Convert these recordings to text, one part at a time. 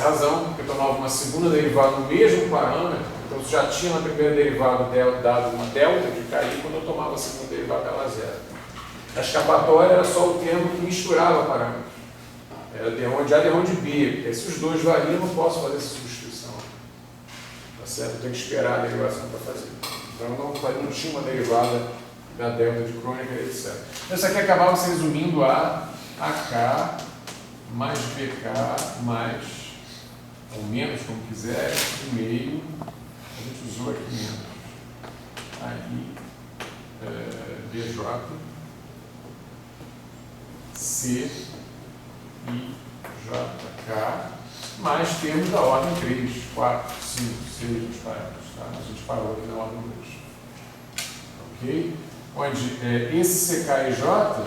razão, porque eu tomava uma segunda derivada no mesmo parâmetro, então já tinha na primeira derivada dado uma delta de KI, quando eu tomava a segunda derivada ela zero. A escapatória era só o termo que misturava parâmetros. Era derrão de A e derrão de B, porque se os dois variam, eu não posso fazer essa substituição. Tá certo? Eu tenho que esperar a derivação para fazer. Então eu não tinha uma derivada da delta de Kronecker, etc. Isso aqui acabava se resumindo a AK mais BK mais, ou menos, como quiser, e meio, a gente usou aqui menos. Aí, BJ, C, I, J, K, mais termos da ordem 3, 4, 5, 6 nos parâmetros. Tá? A gente parou aqui na ordem 2. Ok? Onde esse CK e J,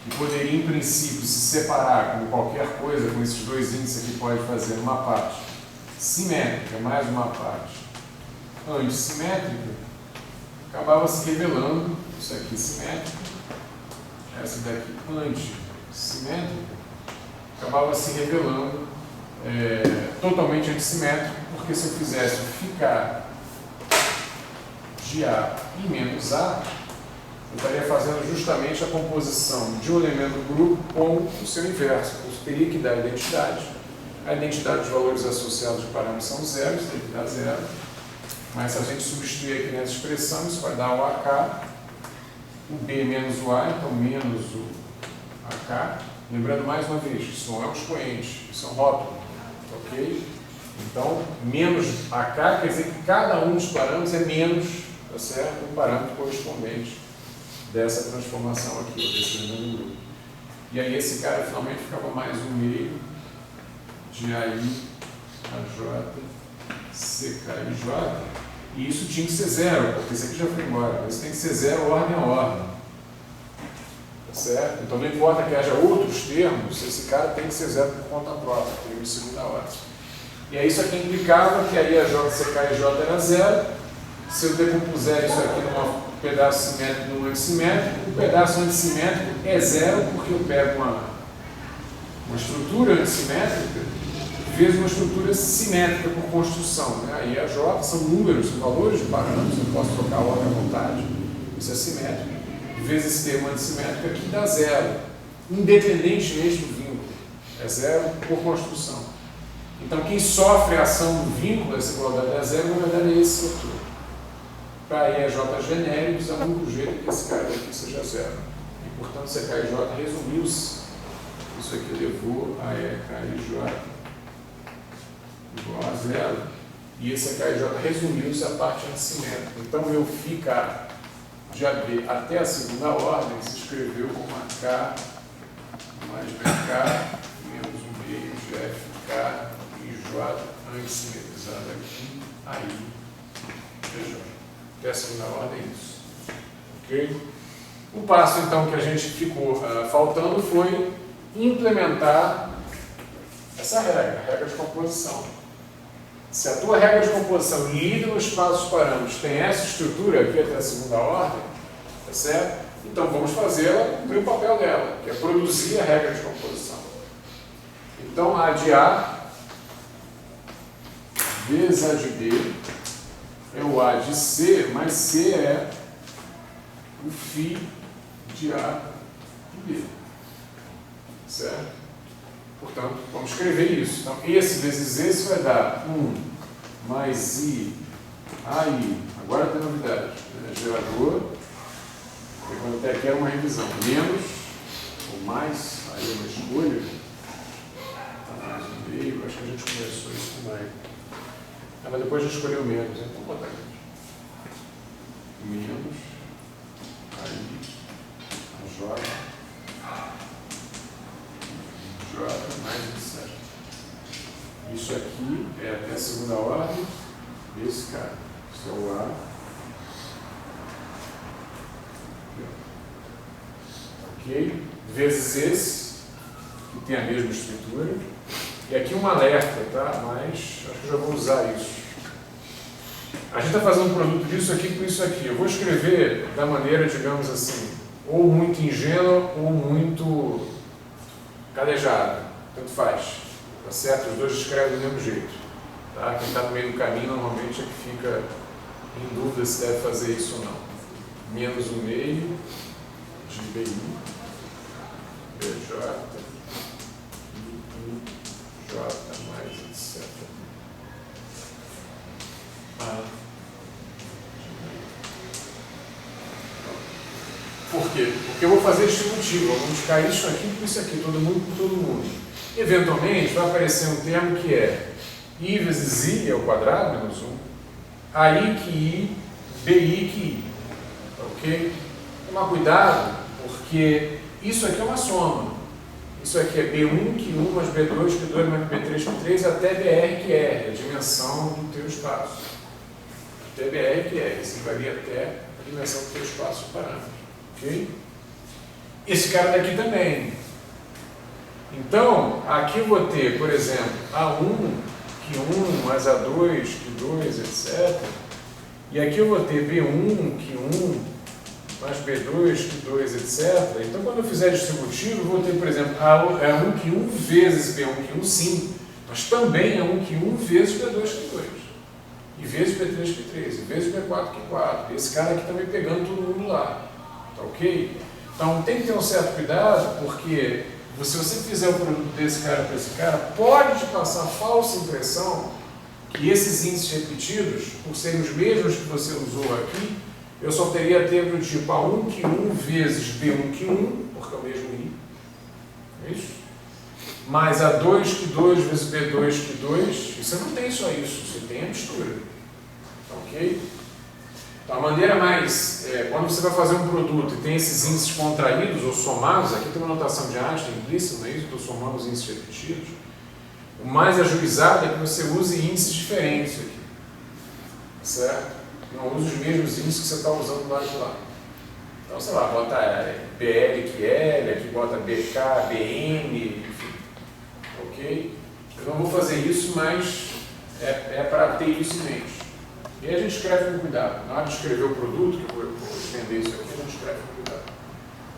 que poderia em princípio se separar como qualquer coisa, com esses dois índices aqui pode fazer uma parte simétrica, mais uma parte antissimétrica, acabava se revelando, isso aqui simétrico, essa daqui antissimétrica, acabava se revelando totalmente antissimétrico, porque se eu fizesse ficar de A e menos A, eu estaria fazendo justamente a composição de um elemento do grupo com o seu inverso. Eu teria que dar identidade. A identidade dos valores associados de parâmetros são zero, isso tem que dar zero. Mas se a gente substituir aqui nessa expressão, isso vai dar o AK, o B menos o A, então menos o AK. Lembrando mais uma vez, isso não é um expoente, isso é um rótulo. Ok? Então, menos AK quer dizer que cada um dos parâmetros é menos, tá certo? Um parâmetro correspondente dessa transformação aqui, desse elemento do grupo. E aí esse cara finalmente ficava mais um meio de AI, AJ, CK e J. E isso tinha que ser zero, porque esse aqui já foi embora. Isso tem que ser zero ordem a ordem. Tá certo? Então não importa que haja outros termos, esse cara tem que ser zero por conta própria, termo de segunda ordem. E aí isso aqui implicava que aí a J, CK e J era zero. Se eu decompuser isso aqui num pedaço simétrico e num antissimétrico, o pedaço antissimétrico é zero porque eu pego uma estrutura antissimétrica vezes uma estrutura simétrica por construção. Né? Aí a J são números, são valores de parâmetros, eu posso trocar a ordem à vontade, isso é simétrico. Vezes esse termo antissimétrico aqui dá zero, independentemente do vínculo. É zero por construção. Então quem sofre a ação do vínculo, essa igualdade a zero, na verdade é esse setor. Para E, J genéricos, é o único jeito que esse cara daqui seja zero. E, portanto, CK e J resumiu-se. Isso aqui levou a E, K e J igual a zero. E esse CK e J resumiu-se a parte antissimétrica. Então, eu ficar de AB até a segunda ordem se escreveu como AK mais BK menos um meio de FK e J antissimetrizado aqui, aí, veja. Até a segunda ordem é isso. Ok? O passo, então, que a gente ficou faltando foi implementar essa regra, a regra de composição. Se a tua regra de composição lida no espaço dos parâmetros tem essa estrutura aqui até a segunda ordem, tá certo? Então vamos fazê-la cumprir o papel dela, que é produzir a regra de composição. Então A de A vezes A de B é o A de C, mas C é o φ de A de B. Certo? Portanto, vamos escrever isso. Então, esse vezes esse vai dar 1 mais I, AI, agora tem novidade, né? Gerador, quando até aqui era uma revisão, menos ou mais, aí é uma escolha, mais um meio, acho que a gente começou isso com mais. Mas depois a gente escolheu menos, então vamos botar aqui. Menos, aí, a J, mais 27. Isso aqui é até a segunda ordem desse cara. Isso é o A. Ok? Vezes esse, que tem a mesma estrutura. E aqui um alerta, tá? Mas acho que eu já vou usar isso. A gente está fazendo um produto disso aqui com isso aqui. Eu vou escrever da maneira, digamos assim, ou muito ingênua ou muito calejada. Tanto faz. Tá certo? Os dois escrevem do mesmo jeito. Tá? Quem está no meio do caminho normalmente é que fica em dúvida se deve fazer isso ou não. Menos o meio de BI, BJ, J mais etc. Por quê? Porque eu vou fazer distributivo, eu vou multiplicar isso aqui com isso aqui, todo mundo por todo mundo. Eventualmente vai aparecer um termo que é I vezes I é o quadrado, menos 1, AI que I, BI que I. Ok? Tomar cuidado, porque isso aqui é uma soma. Isso aqui é B1 que 1 mais B2 que 2 mais B3 que 3 até BR que R, a dimensão do teu espaço. Até BR que R, isso varia até a dimensão do teu espaço parâmetro. Ok? Esse cara daqui também. Então, aqui eu vou ter, por exemplo, A1 que 1 mais A2 que 2, etc. E aqui eu vou ter B1 que 1 mais B2 que 2, etc. Então, quando eu fizer distributivo, eu vou ter, por exemplo, A1 que 1 vezes B1 que 1, sim, mas também A1 que 1 vezes B2 que 2, e vezes B3 que 3, e vezes B4 que 4. E esse cara aqui também pegando todo mundo lá. Tá ok? Então, tem que ter um certo cuidado, porque se você fizer o produto desse cara para esse cara, pode te passar a falsa impressão que esses índices repetidos, por serem os mesmos que você usou aqui, eu só teria tempo do tipo A1 que 1 vezes B1 que 1, porque é o mesmo I, é isso? Mais A2 que 2 vezes B2 que 2, e você não tem só isso, você tem a mistura, ok? Então, a maneira mais, quando você vai fazer um produto e tem esses índices contraídos ou somados, aqui tem uma notação de Einstein implícita, não é isso? Estou somando os índices repetidos. O mais ajuizado é que você use índices diferentes aqui, certo? Não use os mesmos índices que você está usando do lado de lá. Então, sei lá, bota BL que L, aqui bota BK, BN, enfim. Ok? Eu não vou fazer isso, mas é para ter isso em mente. E aí a gente escreve com cuidado. Na hora de escrever o produto, que eu vou estender isso aqui, a gente escreve com cuidado.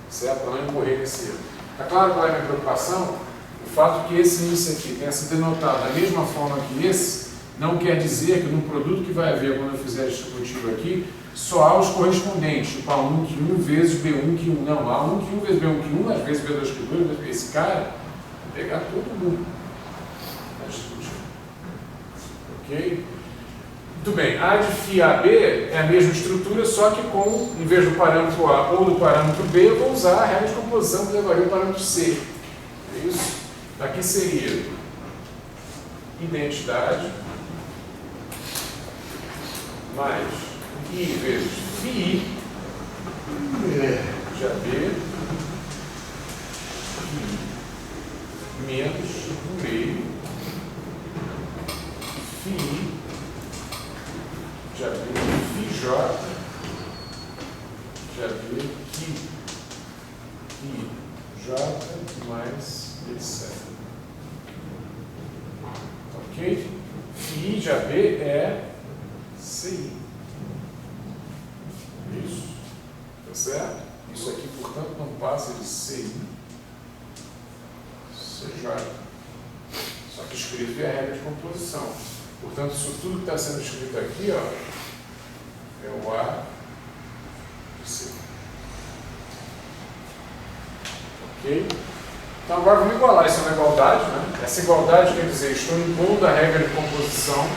Certo? Para não incorrer nesse erro. Está claro qual é a minha preocupação? O fato que esse índice aqui tenha sido denotado da mesma forma que esse, não quer dizer que no produto que vai haver quando eu fizer distributivo aqui, só há os correspondentes, tipo A1 que 1 vezes B1 que 1. Não, A1 que 1 vezes B1 que 1, às vezes B2 que 2, esse cara vai pegar todo mundo na distributiva. Ok? Muito bem, A de φ a B é a mesma estrutura, só que com, em vez do parâmetro A ou do parâmetro B, eu vou usar a regra de composição que levaria o parâmetro C. É isso? Aqui seria identidade mais I vezes φI de AB menos o meio φI de AB φJ de AB J mais etc. Ok? φI de AB é CI. Isso. Tá certo? Isso aqui, portanto, não passa de CI. CJ. Só que escrito é a regra de composição. Portanto, isso tudo que está sendo escrito aqui, ó, é o A de C. Ok? Então agora vamos igualar isso a uma igualdade, né? Essa igualdade quer dizer, estou impondo a regra de composição,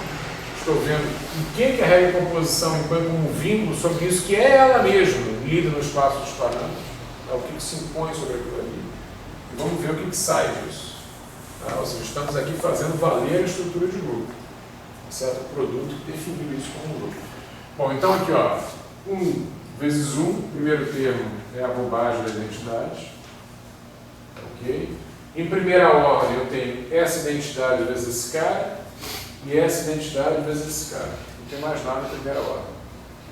estou vendo o que a regra de composição impõe como vínculo sobre isso, que é ela mesma, lida no espaço dos parâmetros, é o que se impõe sobre aquilo ali. E vamos ver o que sai disso. Tá? Ou seja, estamos aqui fazendo valer a estrutura de grupo. Certo? O produto que definiu isso como grupo. Bom, então aqui, ó, 1 vezes 1, primeiro termo é a bobagem da identidade. Ok? Em primeira ordem eu tenho essa identidade vezes esse cara e essa identidade vezes esse cara. Não tem mais nada em primeira ordem.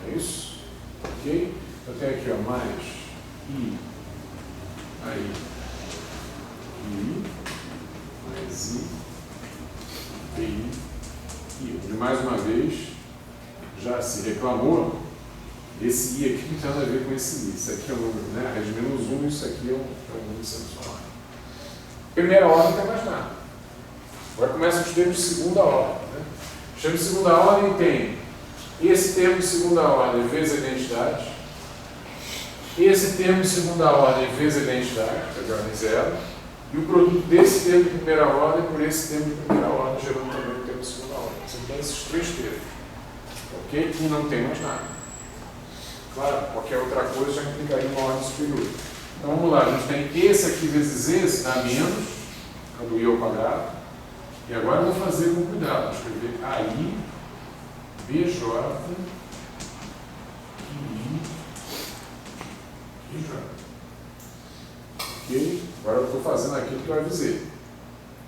É isso? Ok? Eu tenho aqui, ó, mais I, aí, I, mais I, I, e mais uma vez, já se reclamou, esse I aqui não tem nada a ver com esse I. Isso aqui é um número, né? Raiz menos 1, isso aqui é um número sendo somado. Primeira ordem não tem mais nada. Agora começam os termos de segunda ordem. Né? Os termos de segunda ordem tem esse termo de segunda ordem vezes a identidade, esse termo de segunda ordem vezes a identidade, que é de ordem zero, e o produto desse termo de primeira ordem por esse termo de primeira ordem, gerando também o termo de segunda ordem. Você tem esses três termos. Ok? E não tem mais nada. Claro, qualquer outra coisa já implicaria uma ordem superior. Então vamos lá, a gente tem esse aqui vezes esse, dá menos, do i ao quadrado. E agora eu vou fazer com cuidado, vou escrever AI, BJ, QI, ok? Agora eu estou fazendo aquilo que eu avisei.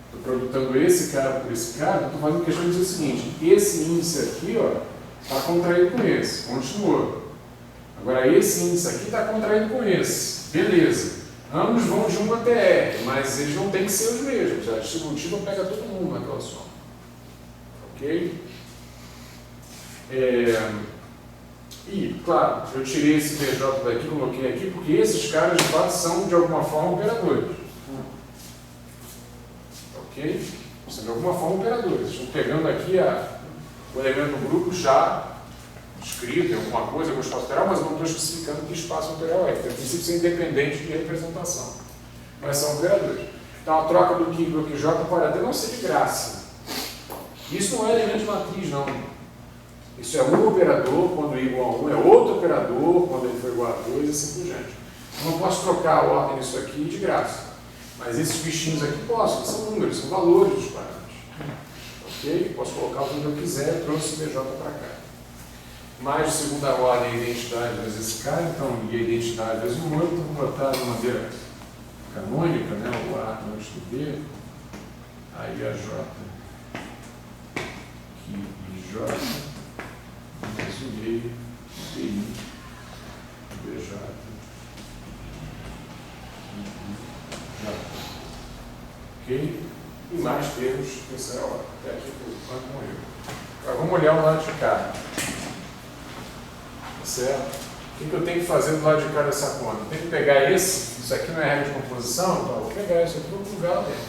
Estou produtando esse cara por esse cara, estou fazendo questão de dizer o seguinte, esse índice aqui, ó, está contraído com esse, continuou. Agora esse índice aqui está contraído com esse, beleza. Ambos vão de 1 até R, mas eles não têm que ser os mesmos. A distributiva pega todo mundo naquela soma. Ok? E, claro, eu tirei esse BJ daqui, coloquei aqui, porque esses caras de fato são de alguma forma operadores. Ok? São de alguma forma operadores. Estão pegando aqui o elemento do grupo já escrito em alguma coisa com espaço material, mas não estou especificando que espaço material é. Tem princípio ser independente de representação. Mas são operadores. Então a troca do Q pelo QJ pode até não ser de graça. Isso não é elemento de matriz, não. Isso é um operador quando é igual a 1, é outro operador quando ele for igual a 2 e assim por diante. Eu não posso trocar a ordem disso aqui de graça. Mas esses bichinhos aqui posso, são números, são valores dos parâmetros. Ok? Posso colocar o que eu quiser, trouxe o BJ para cá. Mais de segunda ordem a identidade vezes esse cara, então e a identidade vezes o outro, vou botar de maneira canônica, né, o A antes do B, aí a J, aqui e J, mais o meio, TI, BJ, J. Ok? E mais termos terceira ordem, até aqui por enquanto morreu. Agora vamos olhar o lado de cá. Certo? O que eu tenho que fazer do lado de cá dessa conta? Eu tenho que pegar esse, isso aqui não é regra de composição, então eu vou pegar isso aqui e vou plugar lá dentro.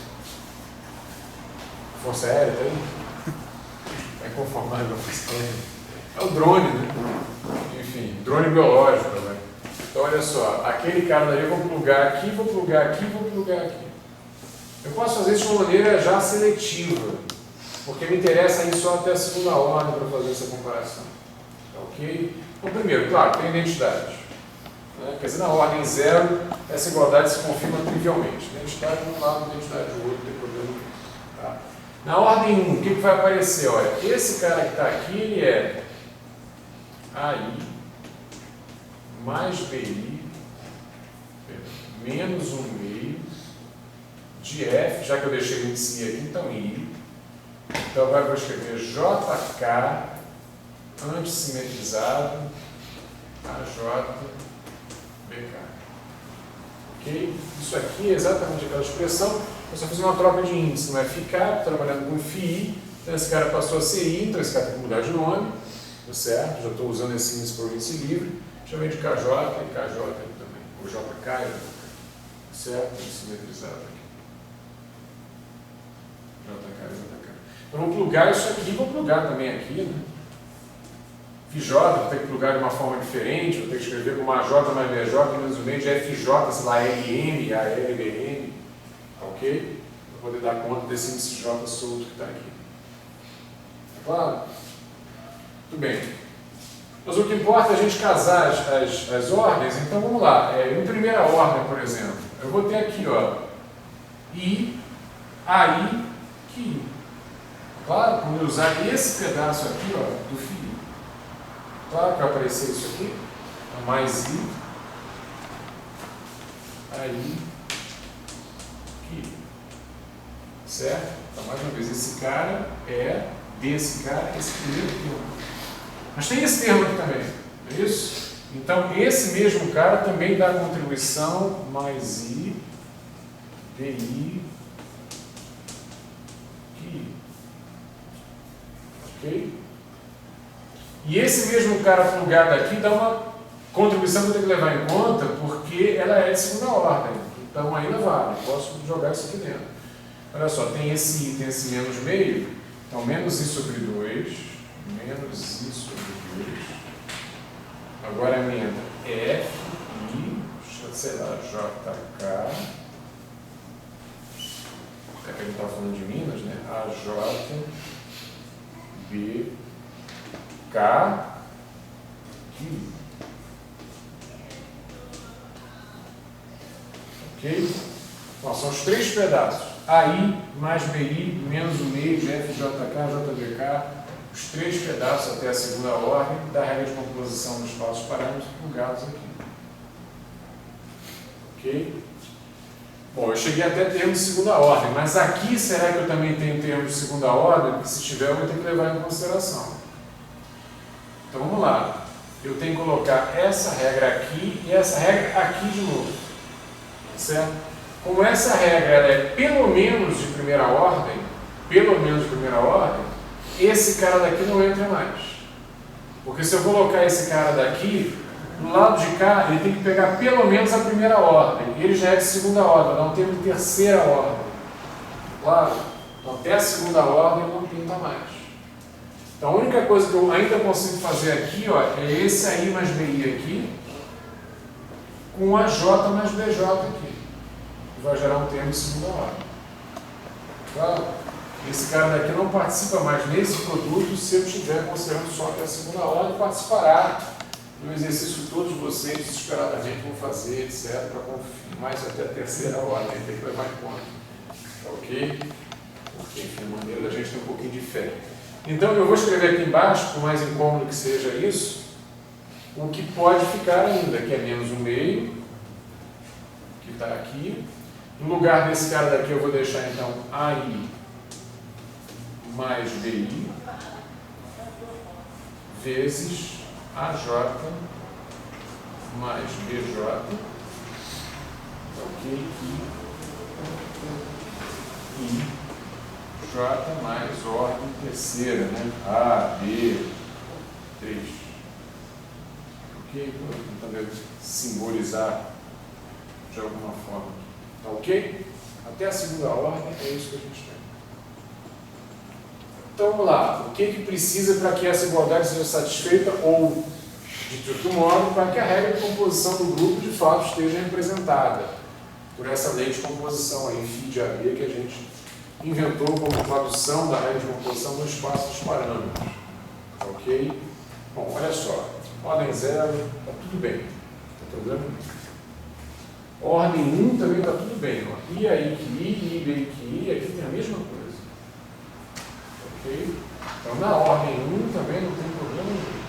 Força aérea, tá aí? É conformado com a força aérea. É o drone, né? Enfim, drone biológico, né? Então olha só, aquele cara daí eu vou plugar aqui, vou plugar aqui, vou plugar aqui. Eu posso fazer isso de uma maneira já seletiva, porque me interessa ir só até a segunda ordem para fazer essa comparação. Ok? Então, primeiro, claro, tem identidade. Né? Quer dizer, na ordem 0, essa igualdade se confirma trivialmente. Identidade de um lado, identidade do outro, não tem problema nenhum. Tá? Na ordem 1, o que vai aparecer? Olha, esse cara que está aqui, ele é AI mais BI menos 1 meio de F, já que eu deixei o índice aqui, então I. Então agora eu vou escrever JK antissimetrizado AJBK. Ok? Isso aqui é exatamente aquela expressão. Eu só fiz uma troca de índice, não é ficar trabalhando com FI. Então esse cara passou a ser I, então esse cara tem que mudar de nome, tá certo? Já estou usando esse índice para o índice livre. Chamei de KJ e KJ aqui também. Ou JK e JK. Certo? Antissimetrizado aqui. JK e JK. Então vou plugar isso aqui, vou plugar também aqui, né? FJ, vou ter que plugar de uma forma diferente, vou ter que escrever como AJ mais BJ menos o meio de FJ, sei lá, LM, ALBM, ok? Para poder dar conta desse índice J solto que está aqui. Tá claro? Muito bem. Mas o que importa é a gente casar as ordens, então vamos lá. Em primeira ordem, por exemplo, eu vou ter aqui, ó, I, AI, QI. Claro, quando eu usar esse pedaço aqui, ó, do fio. Claro que vai aparecer isso aqui, mais I, aí, aqui, certo? Então, mais uma vez, esse cara é desse cara, esse primeiro termo. Mas tem esse termo aqui também, não é isso? Então, esse mesmo cara também dá contribuição mais I, DI, QI. Ok? E esse mesmo cara plugado aqui dá uma contribuição que eu tenho que levar em conta, porque ela é de segunda ordem. Então ainda vale, posso jogar isso aqui dentro. Olha só, tem esse I, tem esse menos meio, então menos I sobre 2, menos I sobre 2, agora a emenda F, I, sei lá, JK, é que a gente estava falando de Minas, né? AJ, B, K, I. Ok? Então, são os três pedaços. AI mais BI menos o meio de FJK, JBK, os três pedaços até a segunda ordem da regra de composição dos falsos parâmetros plugados aqui. Ok? Bom, eu cheguei até termo de segunda ordem, mas aqui será que eu também tenho termo de segunda ordem? Porque se tiver, eu vou ter que levar em consideração. Então vamos lá. Eu tenho que colocar essa regra aqui e essa regra aqui de novo. Certo? Como essa regra ela é pelo menos de primeira ordem, esse cara daqui não entra mais. Porque se eu colocar esse cara daqui, do lado de cá, ele tem que pegar pelo menos a primeira ordem. Ele já é de segunda ordem, não tem de terceira ordem. Claro? Então até a segunda ordem não pinta mais. Então a única coisa que eu ainda consigo fazer aqui, ó, é esse AI mais BI aqui, com AJ mais BJ aqui. Vai gerar um termo de segunda ordem. Claro? Esse cara daqui não participa mais nesse produto se eu estiver considerando só até a segunda ordem, participará do exercício que todos vocês desesperadamente vão fazer, etc., para confirmar isso até a terceira ordem, tem que levar em conta. Tá ok? Porque, enfim, a maneira da gente tem um pouquinho de fé. Então, eu vou escrever aqui embaixo, por mais incômodo que seja isso, o que pode ficar ainda, que é menos 1/2, que está aqui. No lugar desse cara daqui, eu vou deixar, então, AI mais BI vezes AJ mais BJ, ok, e J mais ordem terceira, né? A, B, 3. Ok? Estou tentando simbolizar de alguma forma. Tá ok? Até a segunda ordem é isso que a gente tem. Então vamos lá. O que precisa para que essa igualdade seja satisfeita ou, de outro modo, para que a regra de composição do grupo de fato esteja representada por essa lei de composição aí, φ de AB, que a gente inventou como tradução da regra de composição no espaço dos parâmetros. Ok? Bom, olha só. Ordem 0, está tudo bem. Não tem problema nenhum. Ordem 1 também está tudo bem. Ó. I aí que I, B que I, aqui tem a mesma coisa. Ok? Então, na ordem 1 também não tem problema nenhum.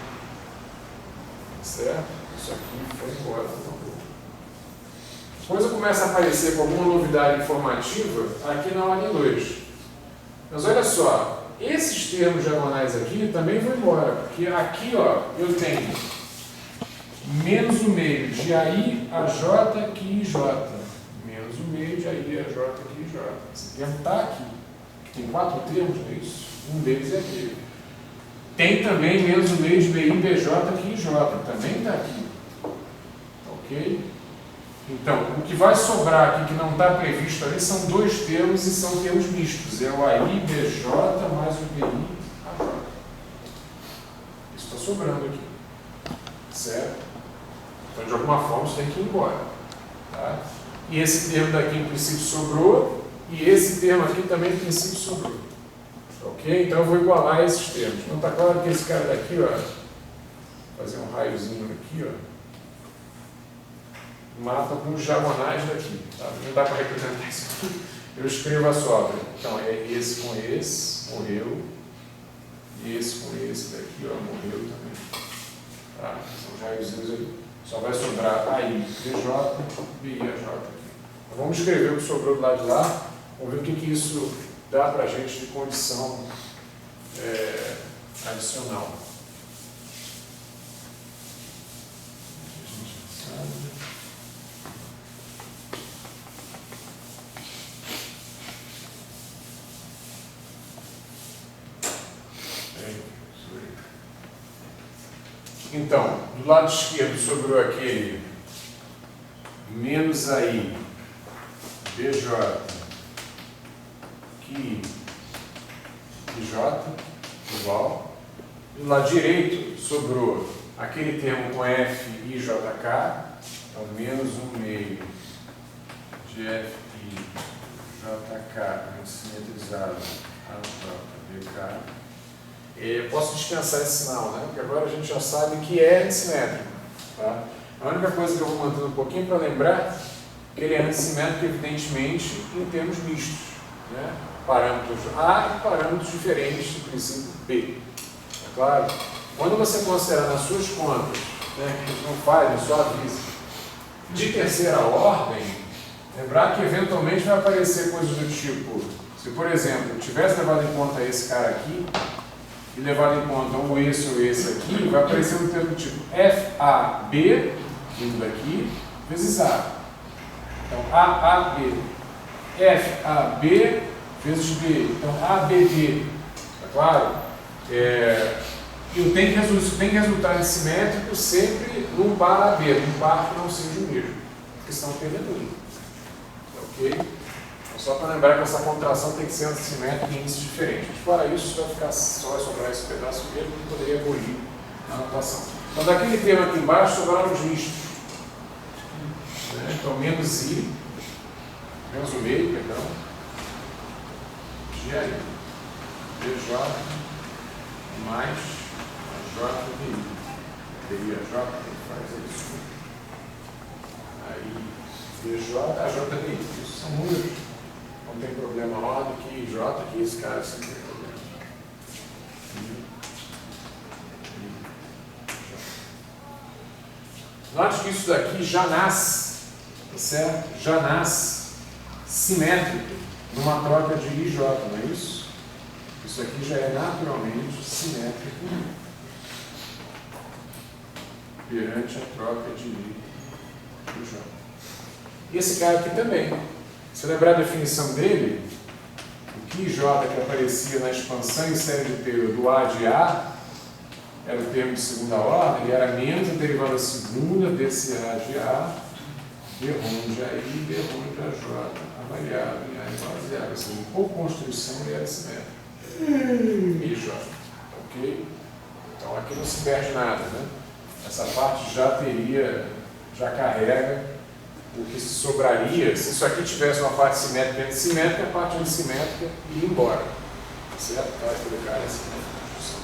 Certo? Isso aqui foi embora. Depois começa a aparecer com alguma novidade informativa aqui na ordem 2. Mas olha só, esses termos diagonais aqui também vão embora, porque aqui ó, eu tenho menos o meio de AI a J aqui IJ. Menos o meio de AI a J aqui IJ. Esse termo está aqui. Tem 4 termos nisso. Um deles é aquele. Tem também menos o meio de BI BJ aqui IJ. Também está aqui. Ok? Então, o que vai sobrar aqui que não está previsto ali são 2 termos e são termos mistos. É o AI BJ mais o BI AJ. Isso está sobrando aqui. Certo? Então, de alguma forma, isso tem que ir embora. Tá? E esse termo daqui, em princípio, sobrou. E esse termo aqui também, em princípio, sobrou. Ok? Então, eu vou igualar esses termos. Então, está claro que esse cara daqui, ó, vou fazer um raiozinho aqui, ó, mata com os diagonais daqui. Tá? Não dá para representar isso aqui. Eu escrevo a sobra. Então, é esse com esse, morreu. E esse com esse daqui, ó, morreu também. Tá? São raiozinhos ali. Só vai sobrar AI, BJ, BI, AJ aqui. Então, vamos escrever o que sobrou do lado de lá. Vamos ver o que isso dá para a gente de condição adicional. Então, do lado esquerdo sobrou aquele menos AI, BJ, que J igual. Do lado direito sobrou aquele termo com F I J K, então menos 1/2 de F I J K simetrizado a J BK. Eu posso dispensar esse sinal, né? Porque agora a gente já sabe que é antissimétrico. Tá? A única coisa que eu vou mantendo um pouquinho para lembrar que ele é antissimétrico, evidentemente, em termos mistos. Né? Parâmetros A e parâmetros diferentes do princípio B. É claro? Quando você considerar nas suas contas, né, que a gente não faz, só avisa, de terceira ordem, lembrar que eventualmente vai aparecer coisas do tipo, se por exemplo, tivesse levado em conta esse cara aqui, e levado em conta ou esse aqui, vai aparecer um termo do tipo FAB, vindo daqui, vezes A. Então, AAB. FAB vezes B. Então, ABB. Tá claro? Isso tem que resultar em simétrico sempre num par AB, num par que não seja o mesmo. Porque senão perdendo um. Ok? Então, só para lembrar que essa contração tem que ser antissimétrica em índices diferentes. Fora isso, só vai sobrar esse pedaço mesmo que poderia abolir na notação. Então, daquele termo aqui embaixo sobraram os mistos. Então, menos I, menos 1/2, perdão, de aí, DJ mais JDI. Teria J, faz isso. Aí, DJ, JDI. Isso são números. Não tem problema a ordem que J, aqui esse cara sempre tem problema. Note que isso daqui já nasce, tá certo? Já nasce simétrico numa troca de IJ, não é isso? Isso aqui já é naturalmente simétrico perante a troca de IJ. E esse cara aqui também. Se lembrar a definição dele, o que IJ que aparecia na expansão em série de Taylor do A de A era o termo de segunda ordem, ele era menos a derivada segunda desse A de A, derrom de AI, derrom de AJ, avaliado em A igual a zero. Assim, por construção, ele era simétrico. IJ. Ok? Então aqui não se perde nada, né? Essa parte já carrega o que sobraria, se isso aqui tivesse uma parte simétrica e antissimétrica, a parte antissimétrica ia embora. Certo? Vai colocar essa construção.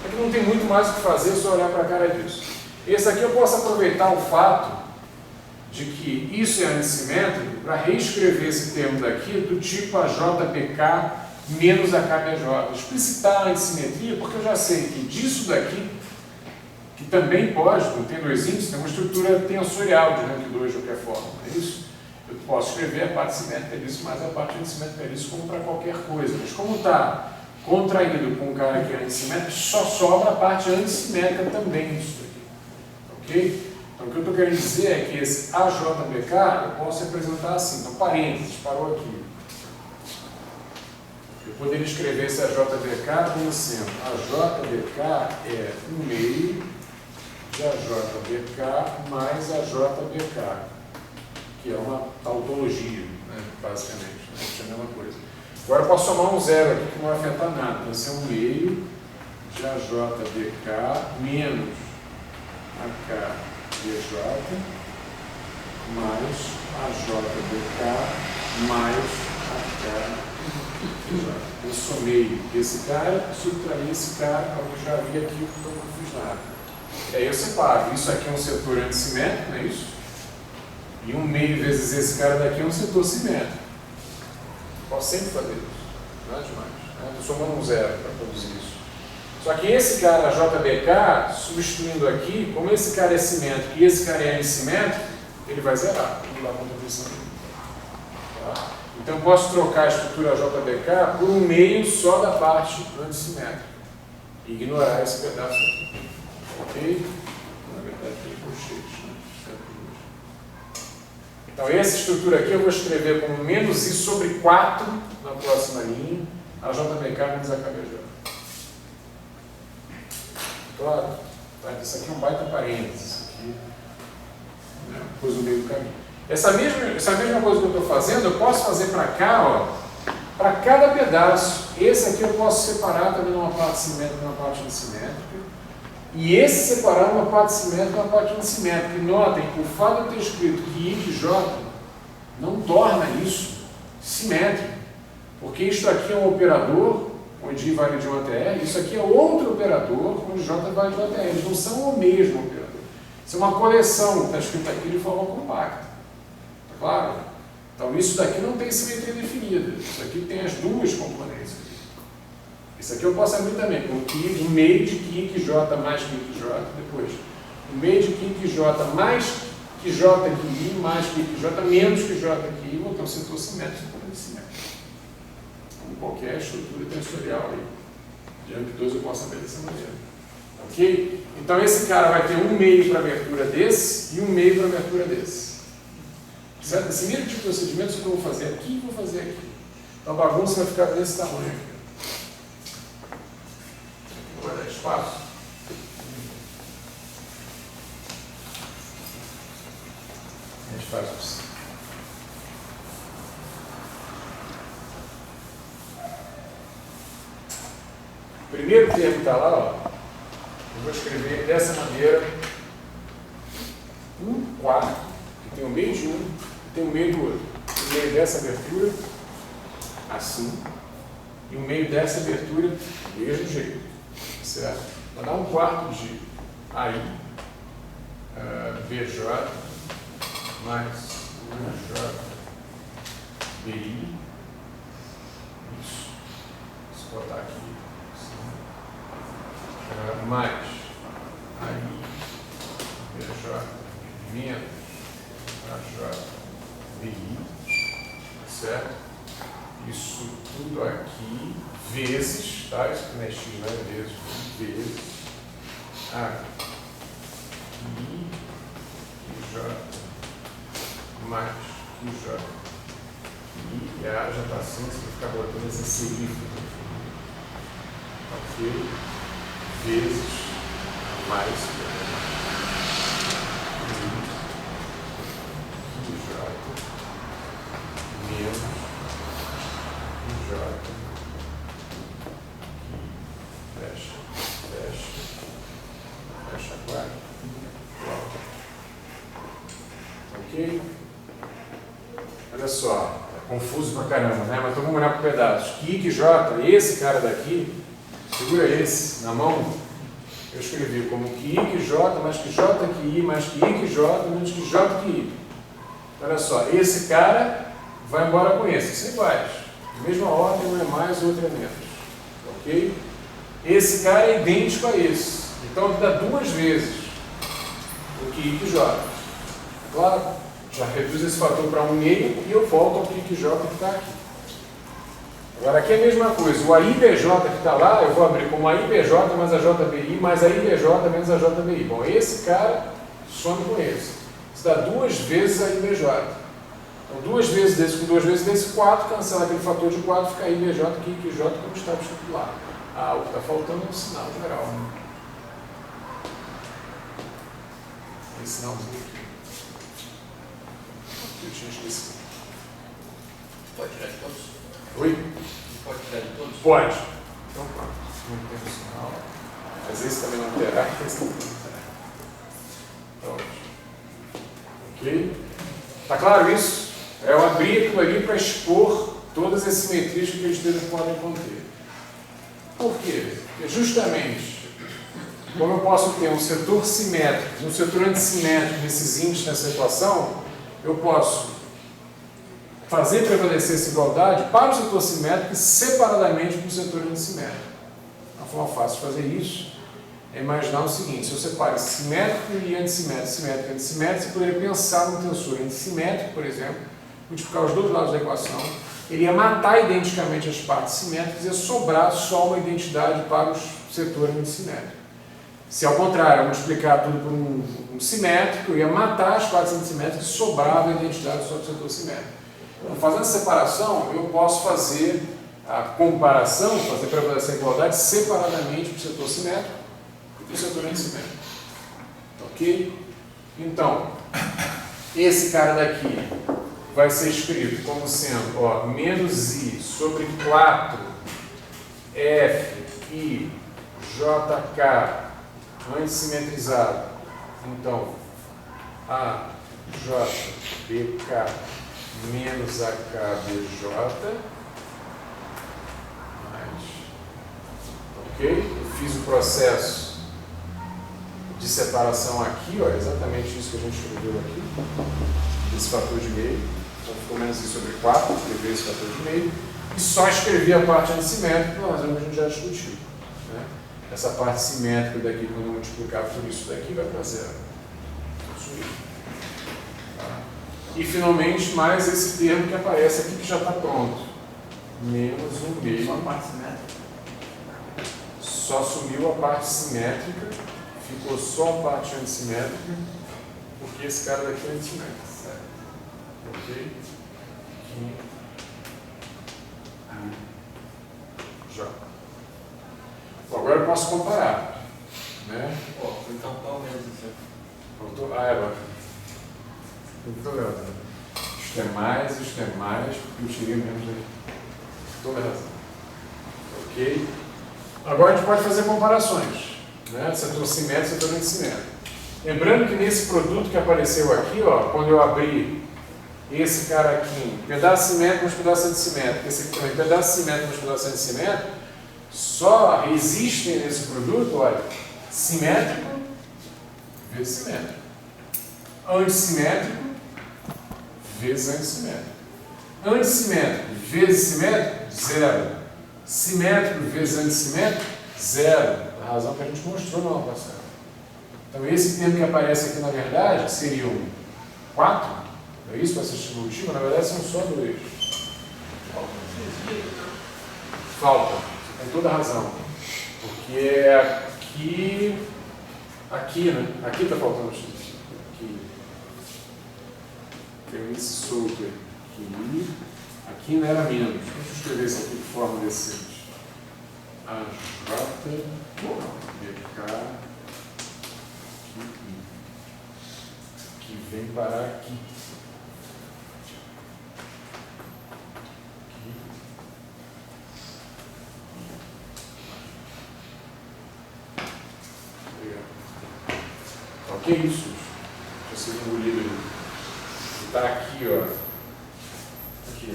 Aqui não tem muito mais o que fazer, só olhar para a cara disso. Esse aqui eu posso aproveitar o fato de que isso é antissimétrico para reescrever esse termo daqui do tipo AJBK menos AKBJ. Explicitar a antissimetria, porque eu já sei que disso daqui, que também pode, não tem dois índices, tem uma estrutura tensorial de rank 2 de qualquer forma, não é isso? Eu posso escrever a parte simétrica disso, mas a parte antissimétrica disso como para qualquer coisa. Mas como está contraído com um cara que é antissimétrico, só sobra a parte antissimétrica também disso daqui. Ok? Então o que eu estou querendo dizer é que esse AJBK eu posso representar assim, então parênteses, parou aqui. Eu poderia escrever esse AJBK como sendo AJBK é 1/2 de AJBK mais AJBK, que é uma tautologia, né, basicamente, né, é a mesma coisa. Agora eu posso somar um zero aqui que não vai afetar nada, então esse é 1/2 de AJBK menos AKBJ mais AJBK mais AKBJ. Eu somei esse cara, subtraí esse cara, eu já vi aqui, então não fiz nada. E aí eu separo, isso aqui é um setor antissimétrico, não é isso? E 1/2 vezes esse cara daqui é um setor simétrico. Posso sempre fazer isso, não é demais. Estou somando um zero para produzir isso. Só que esse cara JBK, substituindo aqui, como esse cara é simétrico e esse cara é antissimétrico, ele vai zerar, não dá contribuição dele. Tá? Então eu posso trocar a estrutura JBK por 1/2 só da parte antissimétrica e ignorar esse pedaço aqui. Ok? Na verdade, tem colchetes, né? Então, essa estrutura aqui eu vou escrever como menos I sobre 4 na próxima linha, a JBK menos a KBJ. Claro? Tá? Isso aqui é um baita parênteses. Aqui, né? Depois no meio do caminho. Essa mesma coisa que eu estou fazendo, eu posso fazer para cá, ó, para cada pedaço. Esse aqui eu posso separar também numa parte simétrica e numa parte antissimétrica. E esse separar numa parte simétrica e numa parte antissimétrica. E notem, o fato de eu ter escrito que I que J não torna isso simétrico. Porque isto aqui é um operador, onde I vale de 1 até L. Isso aqui é outro operador, onde J vale de 1 até L. Eles não são o mesmo operador. Isso é uma coleção que está escrito aqui de forma compacta. Está claro? Então, isso daqui não tem simetria definida. Isso aqui tem as duas componentes. Isso aqui eu posso abrir também, com o meio de Q que J mais Q que J, depois. O meio de Q que J mais que J que I, mais Q que J, menos que J que I, vou ter um setor simétrico e setor antissimétrico. Como qualquer estrutura tensorial aí. De AMP 2 eu posso saber dessa maneira. Ok? Então esse cara vai ter um meio para abertura desse e um meio para abertura desse. Certo? Esse mesmo tipo de procedimento que eu vou fazer aqui e vou fazer aqui. Então a bagunça vai ficar desse tamanho aqui. Vai dar espaço. A gente faz isso. O primeiro termo que está lá, ó, eu vou escrever dessa maneira: 1/4, que tem o meio de um e tem o meio do outro. O meio dessa abertura, assim, e o meio dessa abertura, do mesmo jeito. Certo? Vou dar 1/4 de AI, BJ, mais UJ, BI. Isso. Vou botar aqui. Mais AI, BJ, menos AJ, BI. Certo? Isso tudo aqui, vezes, tá? Isso aqui não é X, não é vezes, vezes, I, J, mais J, I, e A já está assim, você vai ficar botando essa serifín. Ok? Vezes, mais I, J, menos J, fecha, quadro, ok? Olha só, é confuso pra caramba, né? Mas então vamos olhar por pedaços. Q que J, esse cara daqui, segura esse na mão, eu escrevi como Q que J, mais que J que I, mais que I que J, menos que J que I. Olha só, esse cara vai embora com esse, são iguais. Mesma ordem, um é mais, o outro é menos. Ok? Esse cara é idêntico a esse. Então, ele dá duas vezes o Q que J. Claro? Já reduz esse fator para 1,5 e eu volto ao Q que J que está aqui. Agora, aqui é a mesma coisa. O AIBJ que está lá, eu vou abrir como AIBJ mais a JBI mais a IBJ menos a JBI. Bom, esse cara some com esse. Isso dá duas vezes a IBJ. Então, duas vezes desse com duas vezes desse, 4, cancela aquele fator de 4, fica IBJ, Q J, como está escrito lá. Ah, o que está faltando é um sinal geral. Né? Esse sinalzinho aqui. Eu tinha esquecido. Pode tirar de todos? Oi? Pode tirar de todos? Pode. Então pronto. Não tem o sinal. Mas esse também não terá. Esse também não terá. Pronto. Ok? Está claro isso? Eu abri aquilo ali para expor todas as simetrias que aqueles termos podem conter. Por quê? Porque justamente, como eu posso ter um setor simétrico e um setor antissimétrico nesses índices nessa equação, eu posso fazer prevalecer essa igualdade para o setor simétrico e separadamente para o setor antissimétrico. Uma forma fácil de fazer isso é imaginar o seguinte: se eu separo simétrico e antissimétrico, simétrico e antissimétrico, você poderia pensar num tensor antissimétrico, por exemplo, multiplicar os dois lados da equação, ele ia matar identicamente as partes simétricas e ia sobrar só uma identidade para o setor antissimétrico. Se ao contrário, eu multiplicar tudo por um simétrico, eu ia matar as partes antissimétricas e sobrava a identidade só do setor simétrico. Então, fazendo a separação, eu posso fazer a comparação, fazer prevalecer a igualdade separadamente para o setor simétrico e para o setor antissimétrico. Ok? Então, esse cara daqui vai ser escrito como sendo, ó, menos I sobre 4 F I JK antissimetrizado. Então, A J BK menos AK BJ. Ok? Eu fiz o processo de separação aqui, ó, exatamente isso que a gente escreveu aqui, esse fator de meio. Então ficou menos I sobre 4, escrevi esse fator de meio, e só escrevi a parte antissimétrica, mas a gente já discutiu. Né? Essa parte simétrica daqui, quando eu multiplicar por isso daqui, vai para zero. Tá? E finalmente, mais esse termo que aparece aqui, que já está pronto. Menos 1 meio. Só a parte simétrica. Só sumiu a parte simétrica, ficou só a parte antissimétrica, porque esse cara daqui é antissimétrico. Ok? Aqui. Já. Bom, agora eu posso comparar. Né? Ó, então qual menos isso? Faltou. Ah, é, agora. Isto é mais, porque eu tirei menos daqui. Toda razão. Ok? Agora a gente pode fazer comparações, né? Setor simétrico e setor antissimétrico. Lembrando que nesse produto que apareceu aqui, ó, quando eu abri esse cara aqui, pedaço simétrico, mas pedaço antissimétrico, esse aqui também, pedaço simétrico, mas pedaço antissimétrico, só existem nesse produto, olha, simétrico vezes simétrico, antissimétrico vezes antissimétrico, antissimétrico vezes simétrico, zero. Simétrico vezes antissimétrico, zero. A razão que a gente mostrou no ano passado. Então, esse termo que aparece aqui, na verdade, seriam 4. É isso? Vai ser distributivo? Na verdade, são só 2. Falta. Você tem toda a razão. Porque é aqui, né? Aqui está faltando o X. Aqui. Tem esse solto aqui. Aqui ainda era menos. Deixa eu escrever isso aqui de forma decente. AJ, BK, que vem parar aqui. Ok, isso? Deixa eu ser engolido aí. Está aqui, ó. Aqui.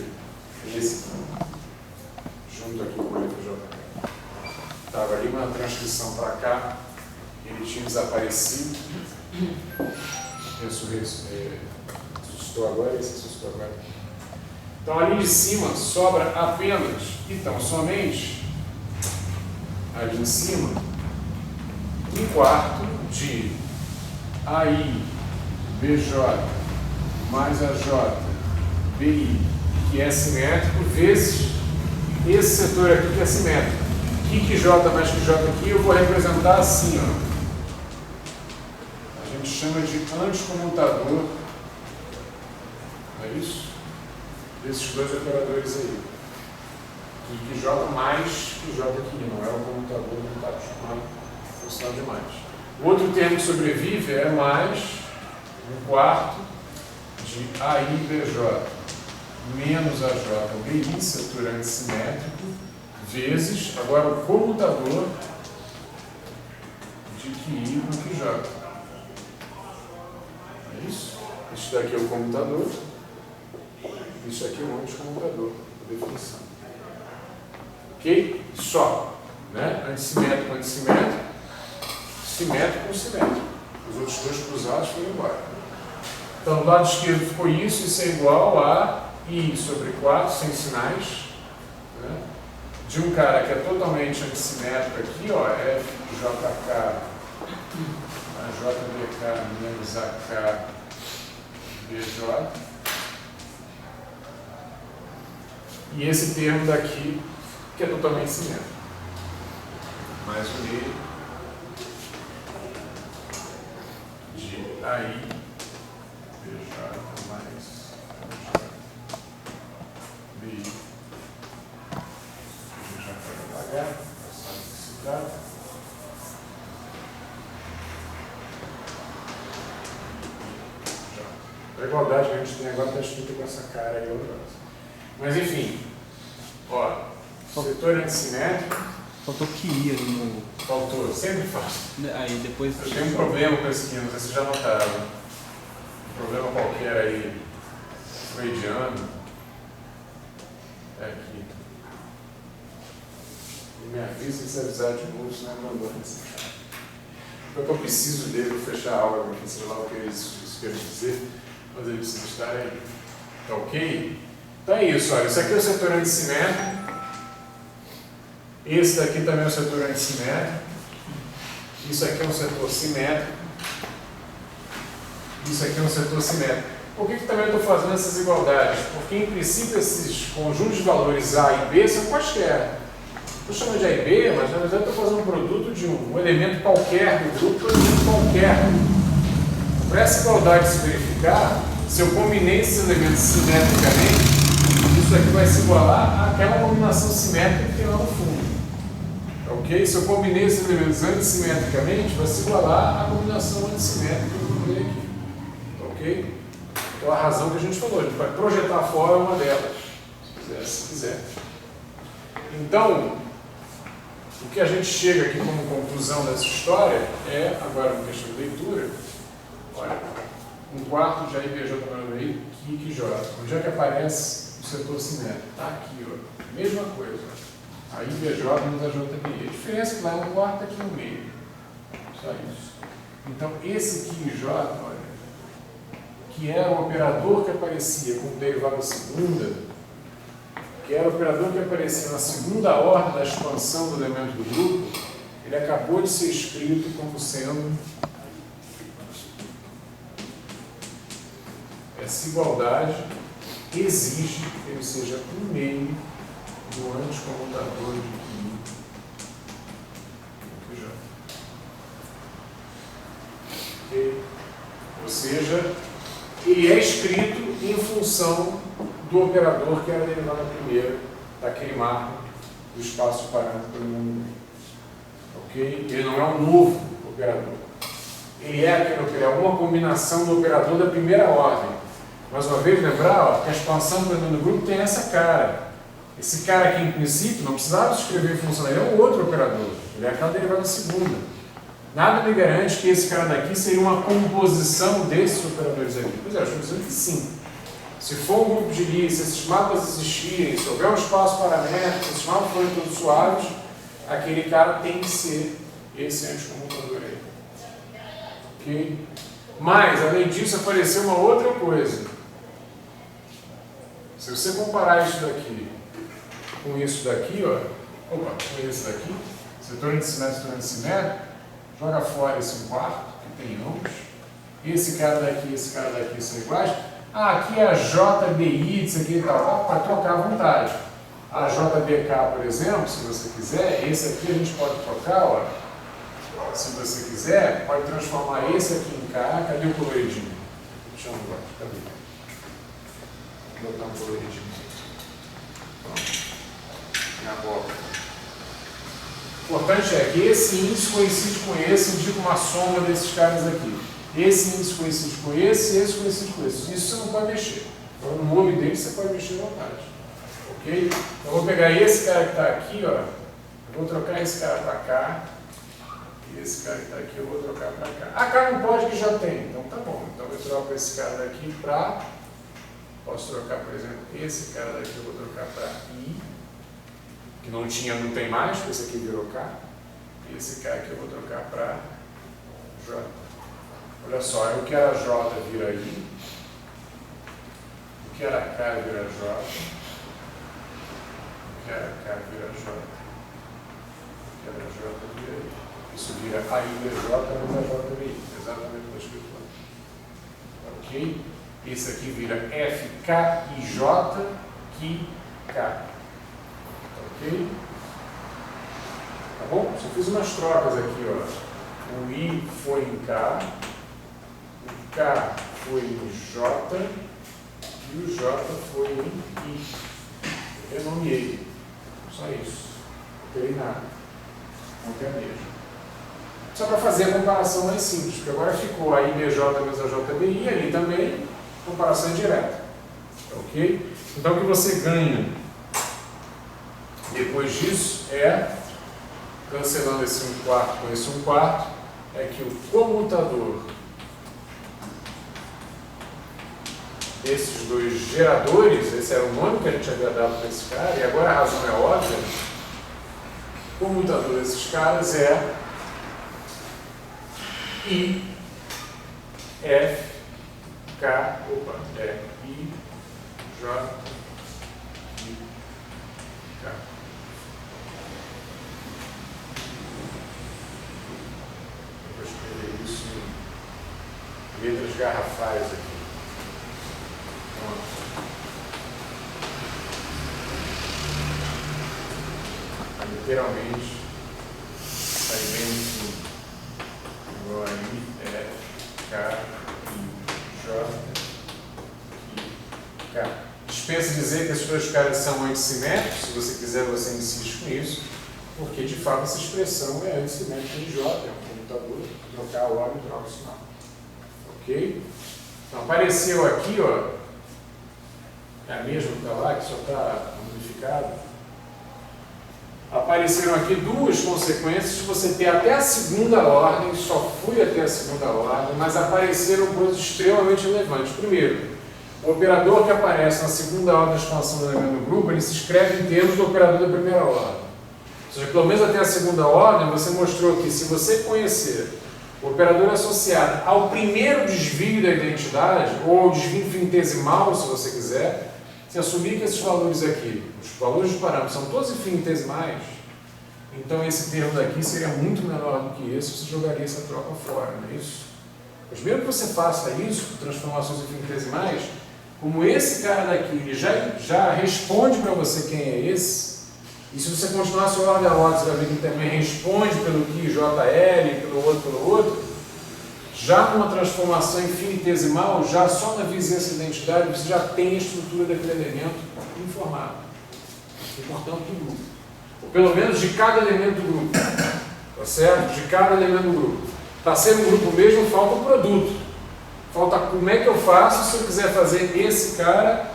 Esse. Junto aqui com o FJ. Estava ali uma transcrição para cá. Ele tinha desaparecido. Ressuscitou agora e esse ressuscitou agora. Então ali de cima sobra apenas, então somente, ali em cima, 1/4 de AI, BJ, mais AJ, BI, que é simétrico, vezes esse setor aqui que é simétrico. Que J mais que J aqui eu vou representar assim, ó. A gente chama de anticomutador. É isso? Desses dois operadores aí. Que J mais que J aqui, não é o comutador, não está acostumado a funcionar demais. O outro termo que sobrevive é mais 1/4 de AIBJ menos AJ, BI, setor antissimétrico, vezes, agora o comutador de QI com QJ. É isso? Isso daqui é o comutador, isso aqui é um anticomutador, por definição. Ok? Só. Né? Antissimétrico, antissimétrico, simétrico com simétrico. Os outros dois cruzados foram embora. Então, do lado esquerdo ficou isso é igual a I sobre 4, sem sinais, né? De um cara que é totalmente antissimétrico aqui, ó, FJK, JBK menos AK, BJ. E esse termo daqui, que é totalmente simétrico. Mais um meio de AI, BJ mais BI. A gente já vai apagar, passar esse dado. A igualdade que a gente tem agora está escrita com essa cara aí horrorosa. Mas enfim, ó, setor antissimétrico. Faltou QI ali no. Faltou, sempre faço. Aí depois. Eu tenho um problema com esse aqui, não sei se vocês já notaram. Um problema qualquer aí, freudiano. É aqui. E me avisa se avisar de novo, senão eu não dou nesse cara. Porque eu preciso dele para fechar a aula, porque sei lá o que isso quer dizer, mas ele precisa estar aí. Tá ok? Então é isso, olha, isso aqui é o setor antissimétrico. Esse daqui também é o setor antissimétrico. Isso aqui é um setor simétrico. Isso aqui é um setor simétrico. Por que também eu estou fazendo essas igualdades? Porque, em princípio, esses conjuntos de valores A e B são quaisquer. Estou chamando de A e B, mas, na verdade, estou fazendo um produto de um elemento qualquer do grupo para um elemento qualquer. Para essa igualdade se verificar, se eu combinei esses elementos simetricamente, isso aqui vai se igualar àquela combinação simétrica que tem lá no fundo. Ok? Se eu combinei esses elementos antissimetricamente, vai se igualar à combinação antissimétrica que eu combinei aqui. Ok? Então a razão que a gente falou, a gente vai projetar fora uma delas, se quiser. Então, o que a gente chega aqui como conclusão dessa história é, agora uma questão de leitura, olha, um quarto de A e B, J, aí, que J. Onde é que aparece o setor simétrico? Está aqui, ó. Mesma coisa. Aí BJ menos a JBI. A diferença é que lá é um quarto aqui no meio. Só isso. Então, esse aqui, J, olha, que era o operador que aparecia como derivada segunda, que era o operador que aparecia na segunda ordem da expansão do elemento do grupo, ele acabou de ser escrito como sendo essa igualdade exige que ele seja um meio do anticomutador de Q. Okay? Ou seja, ele é escrito em função do operador que era derivado primeiro daquele marco do espaço parâmetro do mundo. Ok? Ele não é um novo operador. Ele é aquele operador, alguma combinação do operador da primeira ordem. Mais uma vez, lembrar ó, que a expansão do elemento do grupo tem essa cara. Esse cara aqui, em princípio, não precisava escrever em função dele, é um outro operador. Ele é aquela derivada segunda. Nada me garante que esse cara daqui seria uma composição desses operadores aqui. Pois é, eu estou dizendo que sim. Se for um grupo de Lie, se esses mapas existirem, se houver um espaço paramétrico, se esses mapas forem todos suaves, aquele cara tem que ser esse anticomutador aí. Ok? Mas, além disso, apareceu uma outra coisa. Se você comparar isso daqui com isso daqui, ó, opa, com esse daqui, setor antissimétrico, setor antissimétrico, joga fora esse quarto, que tem ambos. Esse cara daqui são iguais. Ah, aqui é a JBI, isso aqui e tal, para trocar à vontade. A JBK, por exemplo, se você quiser, esse aqui a gente pode trocar, ó. Se você quiser, pode transformar esse aqui em K. Cadê o coloridinho? Deixa eu ver, cadê? Vou botar um coloridinho. Pronto. Minha boca. O importante é que esse índice coincide com esse, indica uma soma desses caras aqui. Esse índice coincide com esse coincide com esse. Isso você não pode mexer. Então, no nome dele você pode mexer à vontade. Ok? Então, eu vou pegar esse cara que está aqui, ó. Eu vou trocar esse cara para cá. E esse cara que está aqui eu vou trocar para cá. Ah, cá não pode que já tem. Então tá bom. Então eu troco esse cara daqui para... Posso trocar, por exemplo, esse cara daqui eu vou trocar para I. Que não tinha, não tem mais, porque esse aqui virou K. E esse cara aqui eu vou trocar para J. Olha só, o que era J vira I. O que era K vira J. O que era K vira J. O que era J vira I. Isso vira AIBJ menos AJBI. Exatamente o que está escrito lá. Ok? Esse aqui vira FKIJ que K. Ok? Tá bom? Só fiz umas trocas aqui, ó. O I foi em K, o K foi em J e o J foi em I. Eu renomeei. Só isso. Não tem nada. Não tem mesmo. Só para fazer a comparação mais simples, porque agora ficou a IBJ menos a JBI ali também, comparação indireta. Ok? Então, o que você ganha depois disso é, cancelando esse 1/4 com esse 1/4, é que o comutador desses dois geradores, esse era o nome que a gente havia dado para esse cara, e agora a razão é óbvia, o comutador desses caras é I, F, K, I, J, I, K. Eu vou escrever isso em letras garrafais aqui. Literalmente, sai bem assim. Igual a I, F, K, I, J, I, K. Dispensa dizer que esses dois caras são antissimétricos, se você quiser você insiste com isso, porque de fato essa expressão é antissimétrica de J, é um computador, trocar a ordem e troca o sinal. Ok? Então apareceu aqui, ó, é a mesma que está lá, que só está modificado. Apareceram aqui duas consequências de você ter até a segunda ordem, só fui até a segunda ordem, mas apareceram coisas extremamente relevantes. Primeiro, o operador que aparece na segunda ordem da expansão do elemento do grupo, ele se escreve em termos do operador da primeira ordem. Ou seja, pelo menos até a segunda ordem, você mostrou que se você conhecer o operador associado ao primeiro desvio da identidade, ou ao desvio infinitesimal, se você quiser, se assumir que esses valores aqui, os valores dos parâmetros, são todos infinitesimais, então esse termo daqui seria muito menor do que esse, você jogaria essa troca fora, não é isso? Mas mesmo que você faça isso, transformações infinitesimais, como esse cara daqui ele já responde para você quem é esse, e se você continuar a sua ordem a ordem, você vai ver que ele também responde pelo que JL, pelo outro, já numa transformação infinitesimal, já só na vizinhança da identidade, você já tem a estrutura daquele elemento informado. E, portanto, do grupo. Ou pelo menos de cada elemento do grupo. Tá certo? De cada elemento do grupo. Está sendo um grupo mesmo, falta o produto. Falta como é que eu faço se eu quiser fazer esse cara,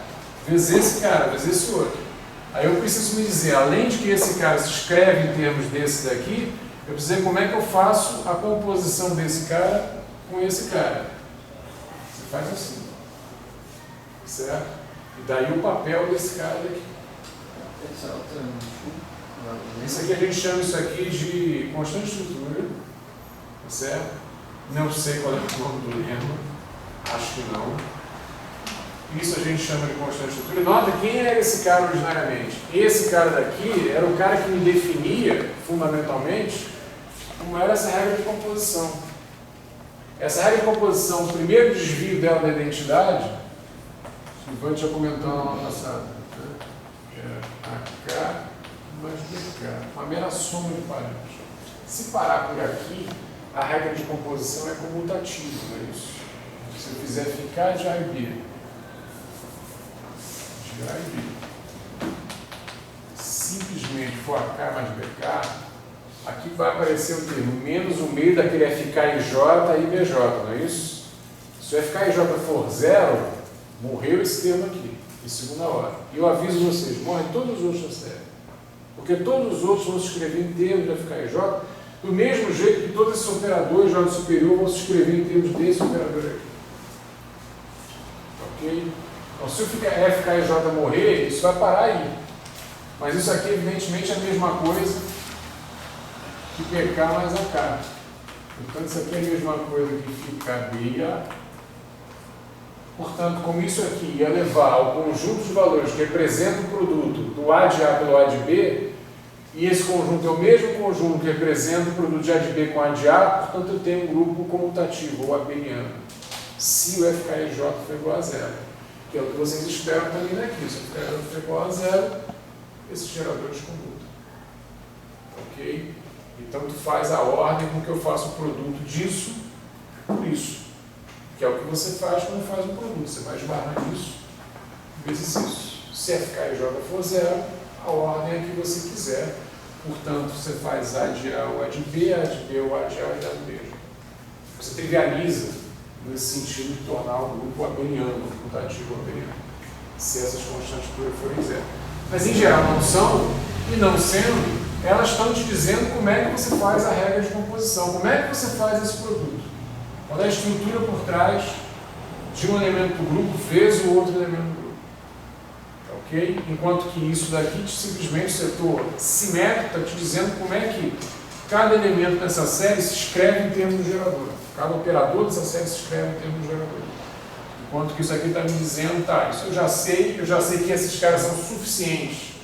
vezes esse cara, vezes esse outro. Aí eu preciso me dizer, além de que esse cara se escreve em termos desse daqui, eu preciso dizer como é que eu faço a composição desse cara com esse cara. Você faz assim. Certo? E daí o papel desse cara daqui. Isso aqui a gente chama isso aqui de constante estrutura. Tá certo? Não sei qual é o nome do lema. Acho que não. Isso a gente chama de constante estrutura. Nota quem era esse cara originariamente. Esse cara daqui era o cara que me definia, fundamentalmente, como era essa regra de composição. Essa regra de composição, o primeiro desvio dela da identidade, o Ivan já comentou na aula passada, né? É AK mais BK, uma mera soma de parâmetros. Se parar por aqui, a regra de composição é comutativa, não é isso? Se eu fizer ficar de A e B, de A e B, simplesmente for AK mais BK, aqui vai aparecer o termo menos o meio daquele FK e J e BJ, não é isso? Se o FK e J for zero, morreu esse termo aqui, em segunda ordem. E eu aviso vocês, morrem todos os outros da série. Porque todos os outros vão se escrever em termos de FK e J, do mesmo jeito que todos esses operadores de ordem superior vão se escrever em termos desse operador aqui. Ok? Então, se o FK e J morrer, isso vai parar aí. Mas isso aqui, evidentemente, é a mesma coisa que PK mais AK. Portanto, isso aqui é a mesma coisa que fica B e A. Portanto, como isso aqui ia levar ao conjunto de valores que representa o produto do A de A pelo A de B, e esse conjunto é o mesmo conjunto que representa o produto de A de B com A de A, portanto, eu tenho um grupo comutativo, ou abeliano, se o FK e J for igual a zero. Que é o que vocês esperam também daqui. Se o FK e J for igual a zero, esses geradores comutam. Ok? E tanto faz a ordem com que eu faço o produto disso por isso. Que é o que você faz quando faz um produto. Você vai esbarrar nisso vezes isso. Se FK e J for zero, a ordem é a que você quiser. Portanto, você faz A de A ou A de B ou A de A ou A de B. Você trivializa nesse sentido de tornar o grupo abeliano, mutativo abeliano, se essas constantes forem zero. Mas em geral não são, e não sendo, elas estão te dizendo como é que você faz a regra de composição, como é que você faz esse produto. Qual é a estrutura por trás de um elemento do grupo vezes o outro elemento do grupo. Ok? Enquanto que isso daqui, simplesmente o setor simétrico está te dizendo como é que cada elemento dessa série se escreve em termos do gerador. Cada operador dessa série se escreve em termos do gerador. Enquanto que isso aqui está me dizendo, tá, isso eu já sei que esses caras são suficientes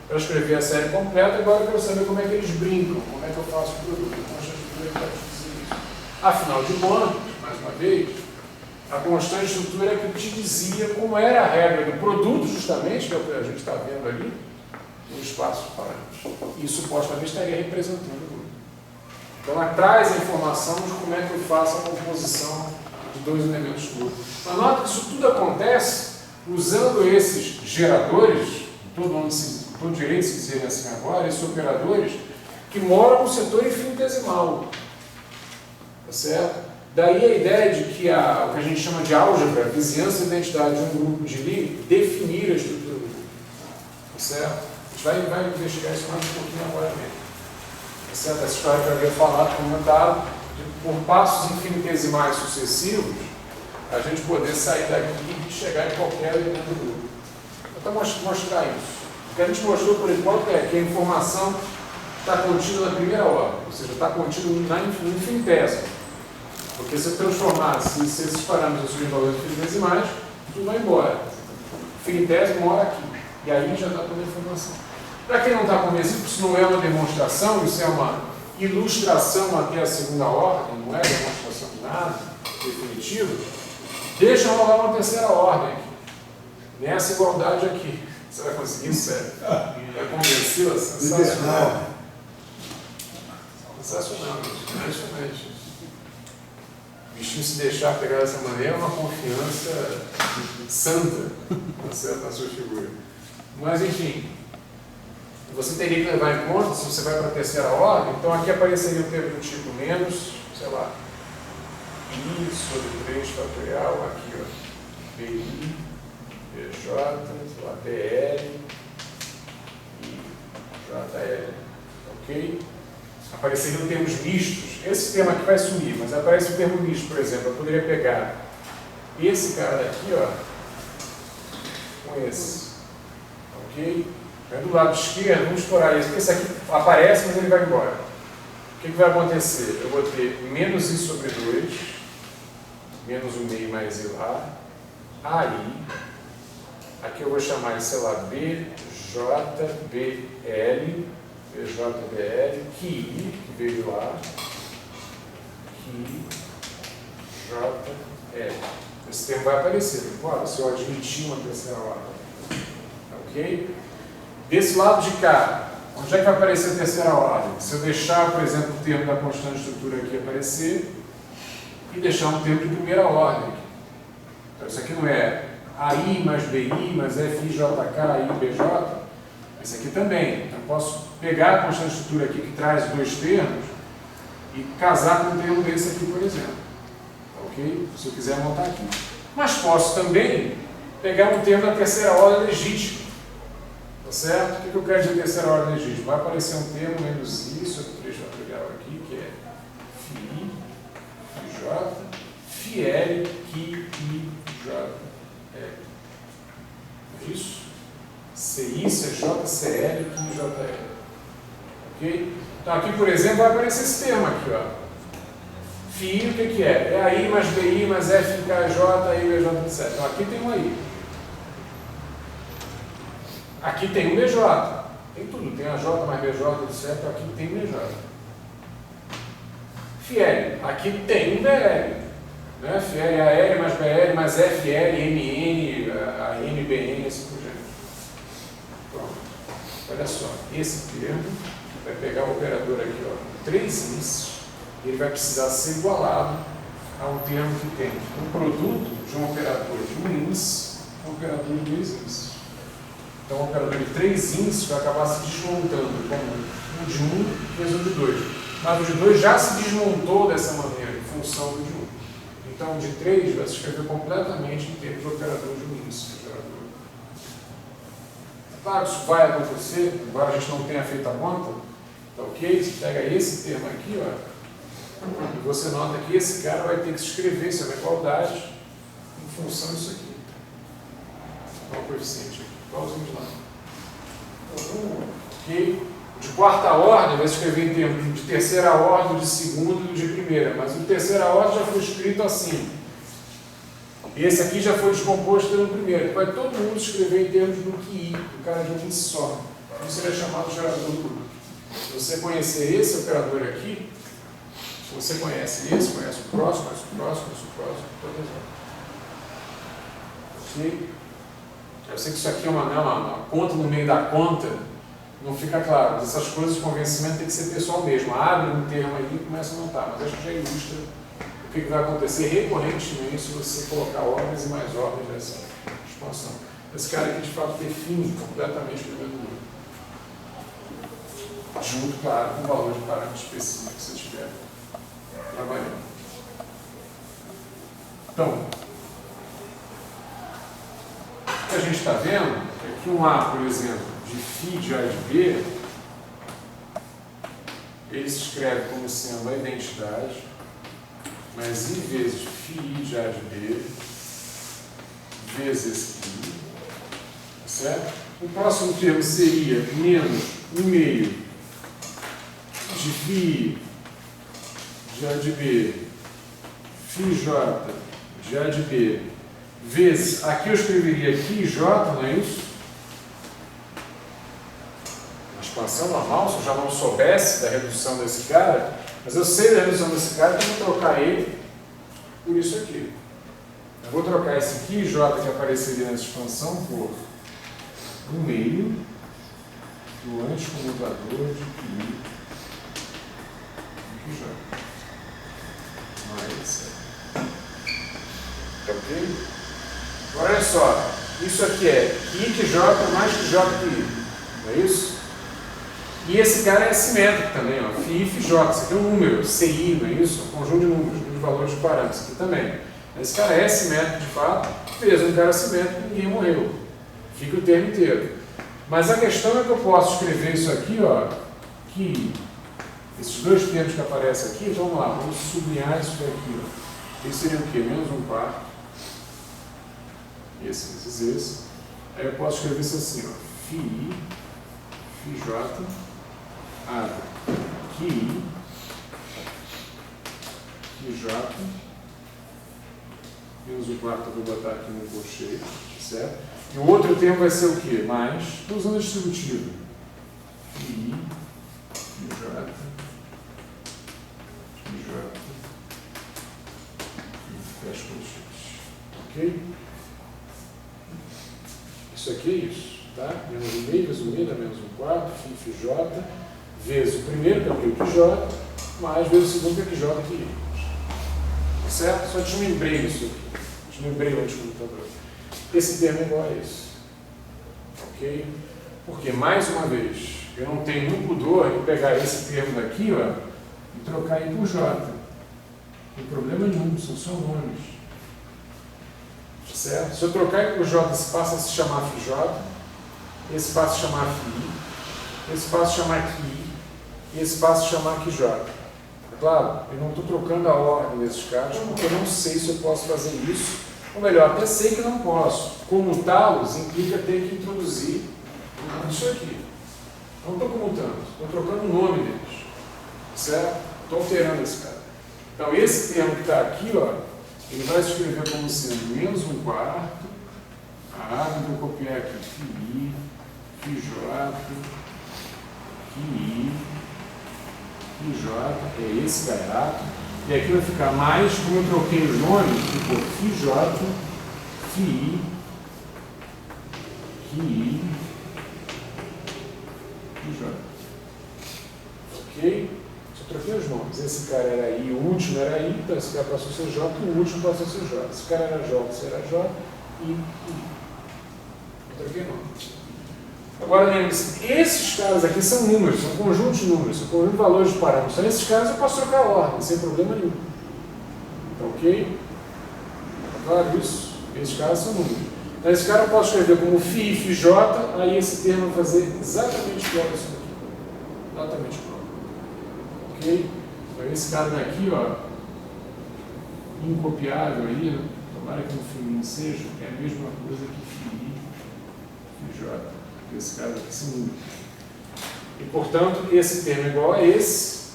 para escrever a série completa, agora eu quero saber como é que eles brincam, como é que eu faço o produto. A constante estrutura está te dizendo isso. Afinal de contas, mais uma vez, a constante estrutura é que te dizia como era a regra do produto, justamente, que é o que a gente está vendo ali, no espaço de parâmetros. E supostamente estaria representando o grupo. Então ela traz a informação de como é que eu faço a composição de dois elementos do grupo. Mas nota que isso tudo acontece usando esses geradores, todo direito se dizerem assim agora, esses operadores, que moram no setor infinitesimal. Tá certo? Daí a ideia de que o que a gente chama de álgebra, vizinhança e identidade de um grupo de Lie, definir a estrutura do grupo. Tá certo? A gente vai investigar isso mais um pouquinho agora mesmo. Tá certo? Essa história que eu havia falado, comentado, por passos infinitesimais sucessivos, a gente poder sair daqui e chegar em qualquer elemento do grupo. Então, mostrar isso. O que a gente mostrou por enquanto é que a informação está contida na primeira ordem, ou seja, está contida no infinitésimo. Porque se eu transformar, se esses parâmetros surgem valores infinitesimais, tudo vai embora. O infinitésimo mora aqui. E aí já está toda a informação. Para quem não está convencido, isso não é uma demonstração, isso é uma ilustração até a segunda ordem, não é demonstração de nada definitivo, deixa rolar uma terceira ordem aqui. Nessa igualdade aqui. Você vai conseguir isso, sério? Vai convencê-la? Sensacional. Sensacional, impressionante. O bichinho se deixar pegar dessa maneira é uma confiança santa, tá certo, na sua figura. Mas, enfim, você teria que levar em conta, se você vai para a terceira ordem, então aqui apareceria o termo do tipo menos, sei lá, I sobre 3 fatorial, aqui, ó, BI, BJ, sei lá, BL e JL, ok? Apareceriam termos mistos. Esse termo aqui vai sumir, mas aparece o termo misto, por exemplo. Eu poderia pegar esse cara daqui, ó, com esse, ok? Aí do lado esquerdo, vamos explorar isso, porque esse aqui aparece, mas ele vai embora. O que vai acontecer? Eu vou ter menos I sobre 2, menos 1 meio mais I lá, aí, aqui eu vou chamar, sei lá, BJBL, BJBL, que veio lá, que JL. Esse termo vai aparecer, claro, se eu admitir uma terceira ordem. Ok? Desse lado de cá, onde é que vai aparecer a terceira ordem? Se eu deixar, por exemplo, o termo da constante estrutura aqui aparecer e deixar um termo de primeira ordem. Então, isso aqui não é AI mais BI mais FIJK, AI, BJ. Esse aqui também. Então, eu posso pegar a constante estrutura aqui que traz dois termos e casar com um termo desse aqui, por exemplo. Ok? Se eu quiser montar aqui. Mas posso também pegar um termo da terceira ordem legítima. Tá certo? O que eu quero dizer terceira ordem legítima? Vai aparecer um termo menos I sobre 3 fatorial aqui, que é Φi, Φj, Φl, Qui, I, J, L. É isso? CI, CJ, CL, Qui, JL. Ok? Então aqui, por exemplo, vai aparecer esse termo aqui, ó. Φi, o que é? É AI mais BI mais FKJ, AI, BJ, etc. Então aqui tem um AI. Aqui tem um BJ. Tem tudo. Tem a J mais BJ, etc. Aqui tem um BJ. FL. Aqui tem um BL. Né? FL, AL mais BL mais FL, MN, AM, BN, assim por diante. Pronto. Olha só. Esse termo vai pegar o operador aqui, ó, 3 índices. E ele vai precisar ser igualado a um termo que tem um produto de um operador de um índice e um operador de 2 índices. Então, o operador de 3 índices vai acabar se desmontando como um de 1 vezes um de 2. Mas o de 2 já se desmontou dessa maneira, em função do de 1. Então, de 3 vai se escrever completamente em termos de operador de um índice. Claro que isso vai acontecer, embora a gente não tenha feito a conta, tá ok? Você pega esse termo aqui, ó, e você nota que esse cara vai ter que se escrever, isso é uma igualdade, em função disso aqui. Qual o coeficiente aqui? Igualzinho de lá. Ok? De quarta ordem vai se escrever em termos de terceira ordem, de segunda e de primeira, mas o de terceira ordem já foi escrito assim. Esse aqui já foi descomposto pelo primeiro. Vai todo mundo escrever em termos do QI, do cara de um índice só. Isso é chamado de gerador duplo. Se você conhecer esse operador aqui, você conhece esse, conhece o próximo, conhece o próximo, conhece o próximo, todas elas. Ok? Eu sei que isso aqui é uma conta no meio da conta, não fica claro. Essas coisas de convencimento tem que ser pessoal mesmo. Abre um termo aí e começa a montar, mas acho que já ilustra o que vai acontecer recorrentemente se você colocar ordens e mais ordens dessa expansão. Esse cara aqui, de fato, define completamente o primeiro número. Junto, claro, com o valor de parâmetro específico que você estiver trabalhando. Então, o que a gente está vendo é que um A, por exemplo, de φ de A de B, ele se escreve como sendo a identidade, mas I vezes φ de A de B, vezes I, certo? O próximo termo seria menos 1/2 de φ de A de B, φj de A de B, vezes, aqui eu escreveria φj, não é isso? Uma expansão normal, se eu já não soubesse da redução desse cara, mas eu sei da redução desse cara, então eu vou trocar ele por isso aqui. Eu vou trocar esse φj que apareceria nessa expansão por 1/2 do anticomutador de φ de φj. Mais, tá ok? Agora olha só, isso aqui é I de J mais que J que I, não é isso? E esse cara é assimétrico também, ó, φ e φj, isso aqui é um número, CI, não é isso? Um conjunto de números, de valores de parâmetros, aqui também. Esse cara é assimétrico de fato, fez um cara assimétrico e ninguém morreu. Fica o termo inteiro. Mas a questão é que eu posso escrever isso aqui, ó, que esses dois termos que aparecem aqui, então vamos lá, vamos sublinhar isso aqui, ó. Esse seria o quê? Menos 1/4. Esse vezes esse. Aí eu posso escrever isso assim, ó, φi, φj, A, QI, QJ, menos 1/4 eu vou botar aqui no colcheete, certo? E o outro termo vai ser o quê? Mais, estou usando a distributiva. QI, QJ, QJ, e fecha o colchete. Ok? Isso aqui é isso, tá? Menos 1/2 vezes 1/2 dá menos 1/4, φ, φj, vezes o primeiro, que é o QJ, mais vezes o segundo, que é QJ aqui. Certo? Só desmembrei isso aqui. Desmembrei o anticomputador. Esse termo é igual a esse. Ok? Porque, mais uma vez, eu não tenho nenhum pudor em pegar esse termo daqui, ó, e trocar ele por J. Não tem problema nenhum, são só nomes. Certo? Se eu trocar ele por J, esse passa a se chamar FJ, esse passa a se chamar FI, esse passa a se chamar QI, e esse passa a se chamar QJ. Claro, eu não estou trocando a ordem desses caras, porque eu não sei se eu posso fazer isso, ou melhor, até sei que não posso. Comutá-los implica ter que introduzir isso aqui. Não estou comutando, estou trocando o nome deles. Certo? Estou alterando esse cara. Então, esse termo que está aqui, ó, ele vai se escrever como sendo menos 1/4, vou copiar aqui, FI, FJ, QI, QJ, é esse gaiato, e aqui vai ficar mais, como eu troquei os nomes, ficou FJ, FI, QI, QJ. Ok? Só troquei os nomes. Esse cara era I, o último era I, então esse cara passou a ser J, e o último passou a ser J. Esse cara era J, esse era J, I, I. Eu troquei nomes. Agora lembre-se, esses caras aqui são números, são conjuntos de números, são conjuntos de valores de parâmetros. Então esses caras eu posso trocar a ordem, sem problema nenhum. Ok? Claro isso? Esses caras são números. Então esse cara eu posso escrever como φ e φj, aí esse termo vai fazer exatamente igual a isso aqui. Exatamente igual. Ok? Então esse cara daqui, ó, incopiável aí, né? Tomara que no fim seja, é a mesma coisa que φ e φj. Esse cara aqui se muda. E portanto, esse termo é igual a esse.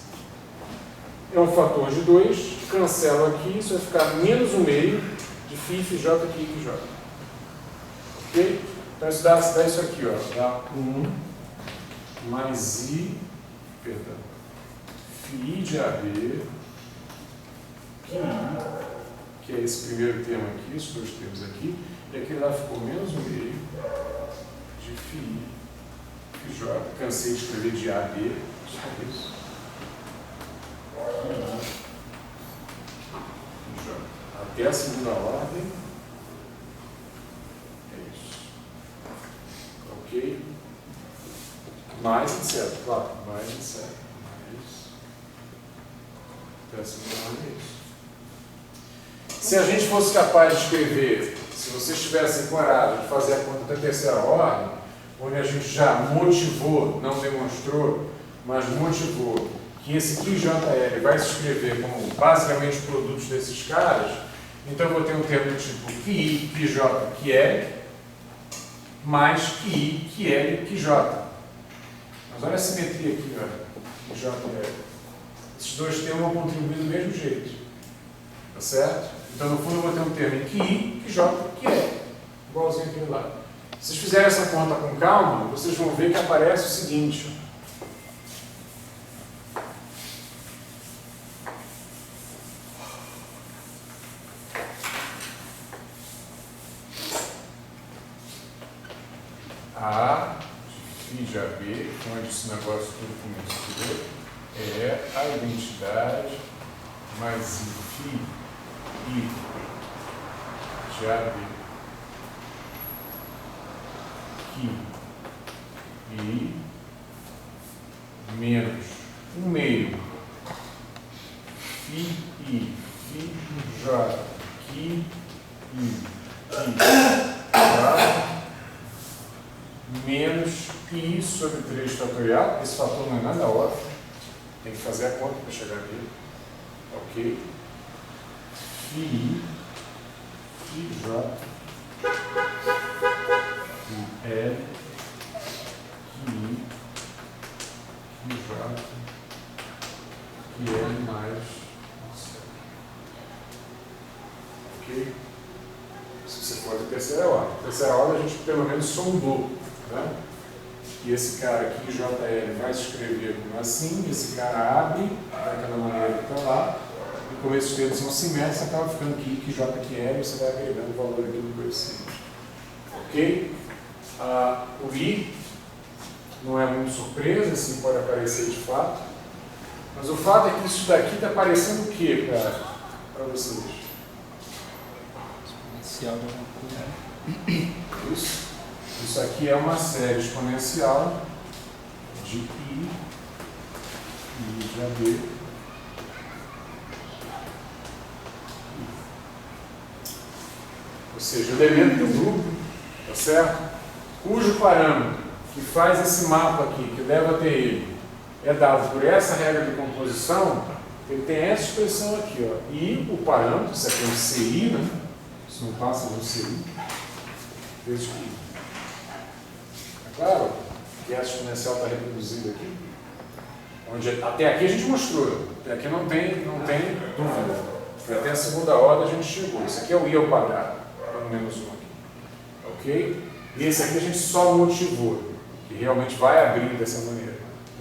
É um fator de 2, cancelo aqui, isso vai ficar menos o meio de φ e φj aqui e φj. Ok? Então isso dá isso aqui, ó, dá 1 mais I, perdão, φ de AB, que é esse primeiro termo aqui, esses dois termos aqui, e aquele lá ficou menos o meio de φ, φj, cansei de escrever de AB, só isso. Até a segunda ordem. É isso. Ok? Mais etc. Claro, mais etc. Até a segunda ordem é isso. Se a gente fosse capaz de escrever, se vocês tivessem coragem de fazer a conta da terceira ordem, onde a gente já motivou, não demonstrou, mas motivou, que esse QJL vai se escrever como basicamente produtos desses caras, então eu vou ter um termo do tipo QI, QJ, QL, mais QI, QL, QJ. Mas olha a simetria aqui, ó, QJ e L. Esses dois termos vão contribuir do mesmo jeito. Tá certo? Então, no fundo, eu vou ter um termo em QI, QJ, QL, igualzinho aquele lá. Se vocês fizerem essa conta com calma, vocês vão ver que aparece o seguinte, ó. A de φ de AB, onde esse negócio tudo começou, é a identidade mais φ I de AB que I menos 1/2 φ I, φ J, que I, J, menos I sobre 3 fatorial. Esse fator não é nada óbvio, tem que fazer a conta para chegar aqui. Ok? Φ, Φj, L, QI, QJ, QL mais C. Ok? Se você for de terceira ordem. Terceira ordem a gente pelo menos sondou, né? E esse cara aqui, JL, vai se escrever como assim, esse cara abre daquela maneira que está lá, e como esses termos são simétricos, acaba ficando aqui, que J, que L, você vai agregando o valor aqui do coeficiente. Ok? O I não é muito surpresa, assim pode aparecer de fato, mas o fato é que isso daqui está parecendo o quê, cara, para vocês? Exponencial de alguma coisa. Isso aqui é uma série exponencial de I de AB. Ou seja, o elemento do grupo, tá certo? Cujo parâmetro que faz esse mapa aqui, que leva até ele, é dado por essa regra de composição, ele tem essa expressão aqui, ó. E o parâmetro, isso aqui é um CI, né? Isso não passa de um CI, vezes I. É claro que essa exponencial está reproduzida aqui. Onde, até aqui a gente mostrou, até aqui não tem dúvida. Foi até a segunda ordem a gente chegou. Isso aqui é o I ao quadrado, dando menos 1 aqui. Ok? E esse aqui a gente só motivou, que realmente vai abrir dessa maneira.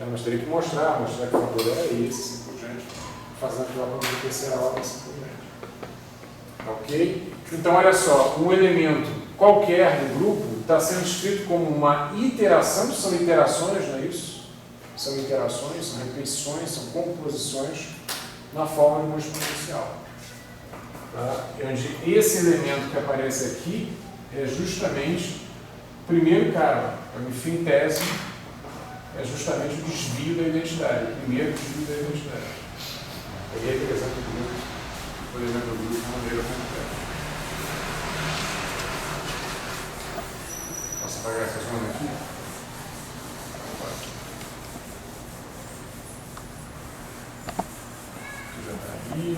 Mas teria que mostrar que o fator era esse, assim por diante, fazendo aquela conta de terceira ordem, assim por diante. Ok? Então, olha só, um elemento qualquer do grupo está sendo escrito como uma iteração, são iterações, não é isso? São iterações, são repetições, são composições na forma de uma exponencial. Tá? Onde esse elemento que aparece aqui é justamente o primeiro cara, o fintésimo, é justamente o desvio da identidade, o primeiro desvio da identidade. Ele representa o grupo, o elemento do grupo de maneira concreta. apagar essa zona aqui. Aqui já está aí.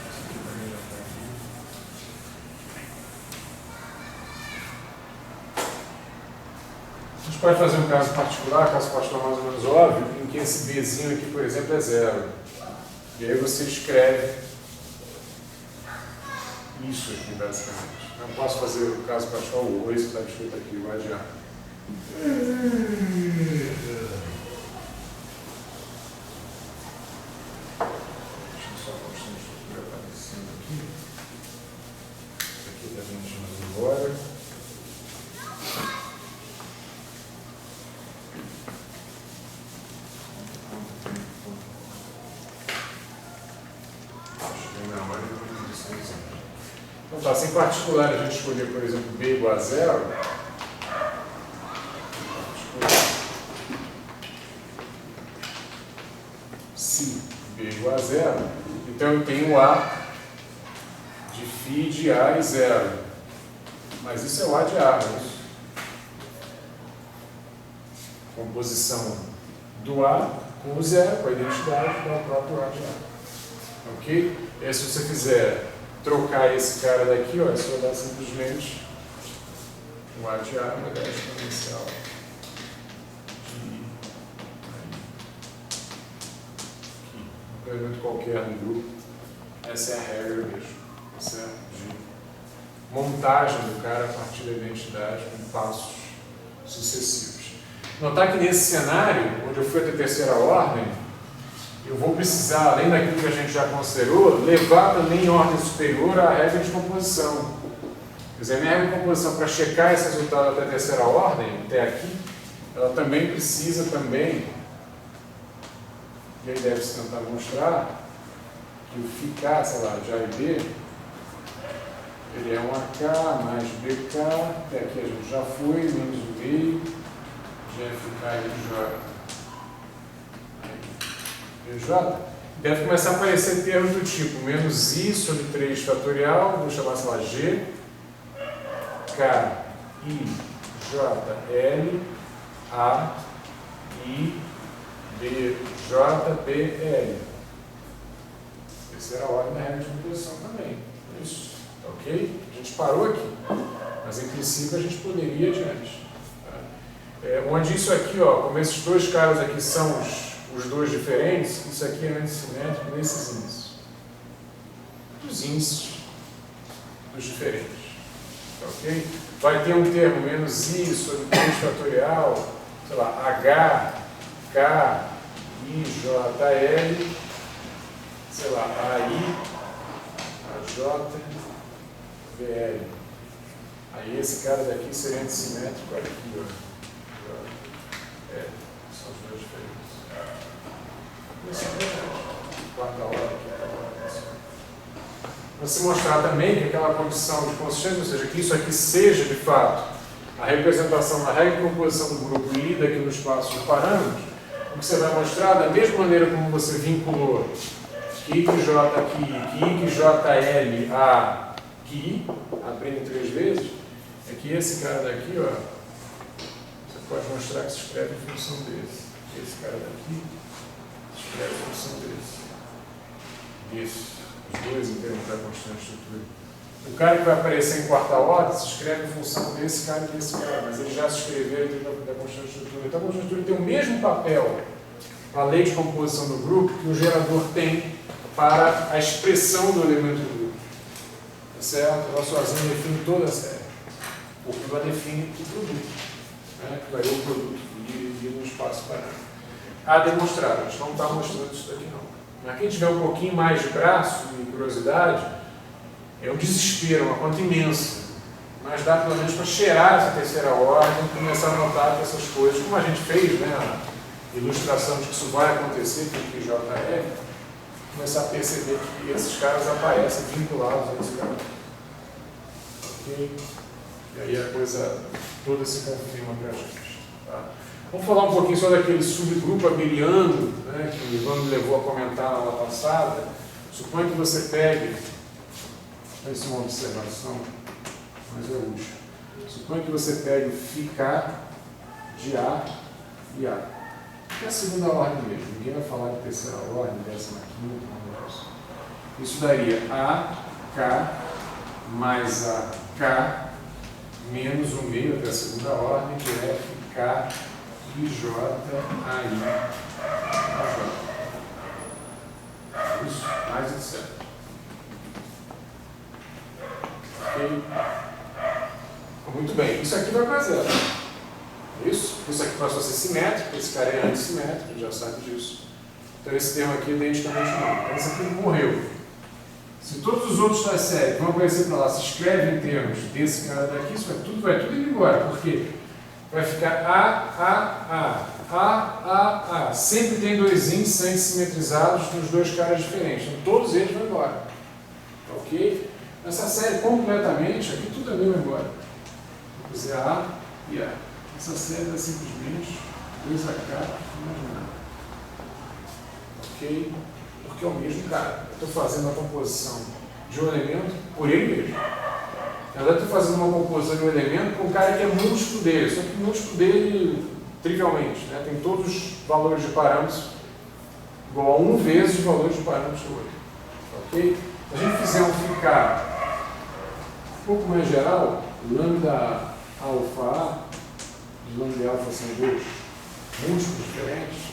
Esse aqui também já está aí. A gente pode fazer um caso particular mais ou menos óbvio, em que esse Bzinho aqui, por exemplo, é zero. E aí você escreve isso aqui, basicamente. Não posso fazer o caso particular, o oi, está escrito aqui, vai adiar. Deixa eu só mostrar a estrutura aparecendo aqui. Isso aqui está vindo embora. Então tá, se em particular a gente escolher, por exemplo, B igual a zero, se B igual a zero, então eu tenho A de φ de A e zero. Mas isso é o A de A, não é isso? Composição do A com o zero, com a identidade, dá o próprio A de A. Ok? E aí, se você fizer trocar esse cara daqui, ó, é só dar simplesmente o A de A, uma exponencial de I. Aqui. Um elemento qualquer no grupo. Essa é a regra mesmo, certo? De montagem do cara a partir da identidade com passos sucessivos. Notar que nesse cenário, onde eu fui até a terceira ordem, eu vou precisar, além daquilo que a gente já considerou, levar também em ordem superior a regra de composição. Quer dizer, a minha regra de composição, para checar esse resultado até a terceira ordem, até aqui, ela também precisa também, e aí deve-se tentar mostrar, que o ficar, sei lá, de A e B, ele é um AK mais BK, até aqui a gente já foi, menos o meio, de FK e J, deve começar a aparecer termos do tipo menos I sobre 3 fatorial, vou chamar, sei lá, G, K, I, J, L, A, I, B, J, B, L. Terceira ordem da regra de composição também. Isso, ok? A gente parou aqui, mas em princípio a gente poderia ir adiante. Tá? Onde isso aqui, ó, como esses dois caras aqui são os dois diferentes, isso aqui é antissimétrico nesses índices. Dos índices dos diferentes. Ok? Vai ter um termo menos I sobre 3 fatorial, sei lá, H, K, I, J, L, sei lá, AI, AJ, VL. Aí esse cara daqui seria antissimétrico, olha aqui, ó. São os dois diferentes. Isso é verdade. Quarta hora aqui. Você mostrar também que aquela condição de consistência, ou seja, que isso aqui seja de fato a representação da regra de composição do grupo lida aqui no espaço de parâmetros, o que você vai mostrar, da mesma maneira como você vinculou que I que J aqui, que I que JL a que I, abrindo 3 vezes, é que esse cara daqui, ó, você pode mostrar que se escreve em função desse. Esse cara daqui se escreve em função desse. Isso. Os dois em termos da constante estrutura. O cara que vai aparecer em quarta ordem se escreve em função desse cara e desse cara, mas eles já se escreveram em termos da constante estrutura. Então a constante estrutura tem o mesmo papel na lei de composição do grupo que o gerador tem para a expressão do elemento do grupo. Tá certo? Ela sozinha define toda a série. Porque ela define o produto. Né? Que vai ser o produto e no espaço parâmetro. A demonstrar. A gente não está mostrando isso daqui não. Mas quem tiver um pouquinho mais de braço e curiosidade, é um desespero, uma conta imensa. Mas dá pelo menos para cheirar essa terceira ordem e começar a notar que essas coisas, como a gente fez, né, a ilustração de que isso vai acontecer com o QJR, começar a perceber que esses caras aparecem vinculados a esse cara. Ok? E aí a coisa toda se confirma para a gente. Tá? Vamos falar um pouquinho só daquele subgrupo abeliano, né, que o Ivan me levou a comentar na aula passada. Suponha que você pegue, essa é uma observação, mas é útil. Suponha que você pegue o φk de A e A. Que é a segunda ordem mesmo. Ninguém vai falar de terceira ordem, 15ª, não é isso. Isso daria AK mais AK menos o meio até a segunda ordem, que é FK IJ AI. Isso, mais etc. Ok? Muito bem, isso aqui vai para zero. Isso aqui passou a ser simétrico, esse cara é antissimétrico, a gente já sabe disso. Então esse termo aqui é identicamente nulo. Então esse aqui morreu. Se todos os outros da série vão aparecer para lá, se escrevem em termos desse cara daqui, isso vai tudo indo embora. Por quê? Vai ficar A. Sempre tem dois índices antissimetrizados nos dois caras diferentes. Então todos eles vão embora. Ok? Essa série completamente, aqui tudo é meu vai embora. Vou fazer A e A. Essa série é simplesmente 2AK mais nada. Ok? Porque é o mesmo cara. Eu estou fazendo a composição de um elemento por ele mesmo. Eu estou fazendo uma composição de um elemento com um cara que é múltiplo dele, só que múltiplo dele trivialmente, né? Tem todos os valores de parâmetros igual a 1 vezes os valores de parâmetros do outro. Ok? Se a gente fizer um ficar um pouco mais geral, lambda alfa A e lambda alfa são dois múltiplos diferentes.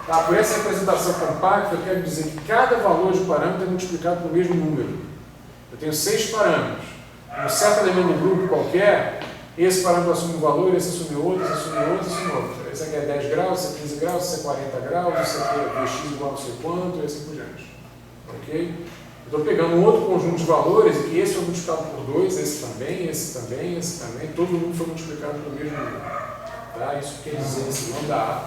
Tá, por essa representação compacta, eu quero dizer que cada valor de parâmetro é multiplicado pelo mesmo número. Eu tenho 6 parâmetros. Um certo elemento do grupo qualquer, esse parâmetro assume um valor, esse assume outro, esse assume outro, esse assume outro. Esse aqui é 10 graus, esse é 15 graus, esse é 40 graus, esse aqui é Vx igual a não sei quanto, e assim por diante. Ok? Estou pegando um outro conjunto de valores e que esse foi multiplicado por 2, esse também, esse também, esse também, todo mundo foi multiplicado pelo mesmo número. Tá? Isso quer dizer, esse lambda A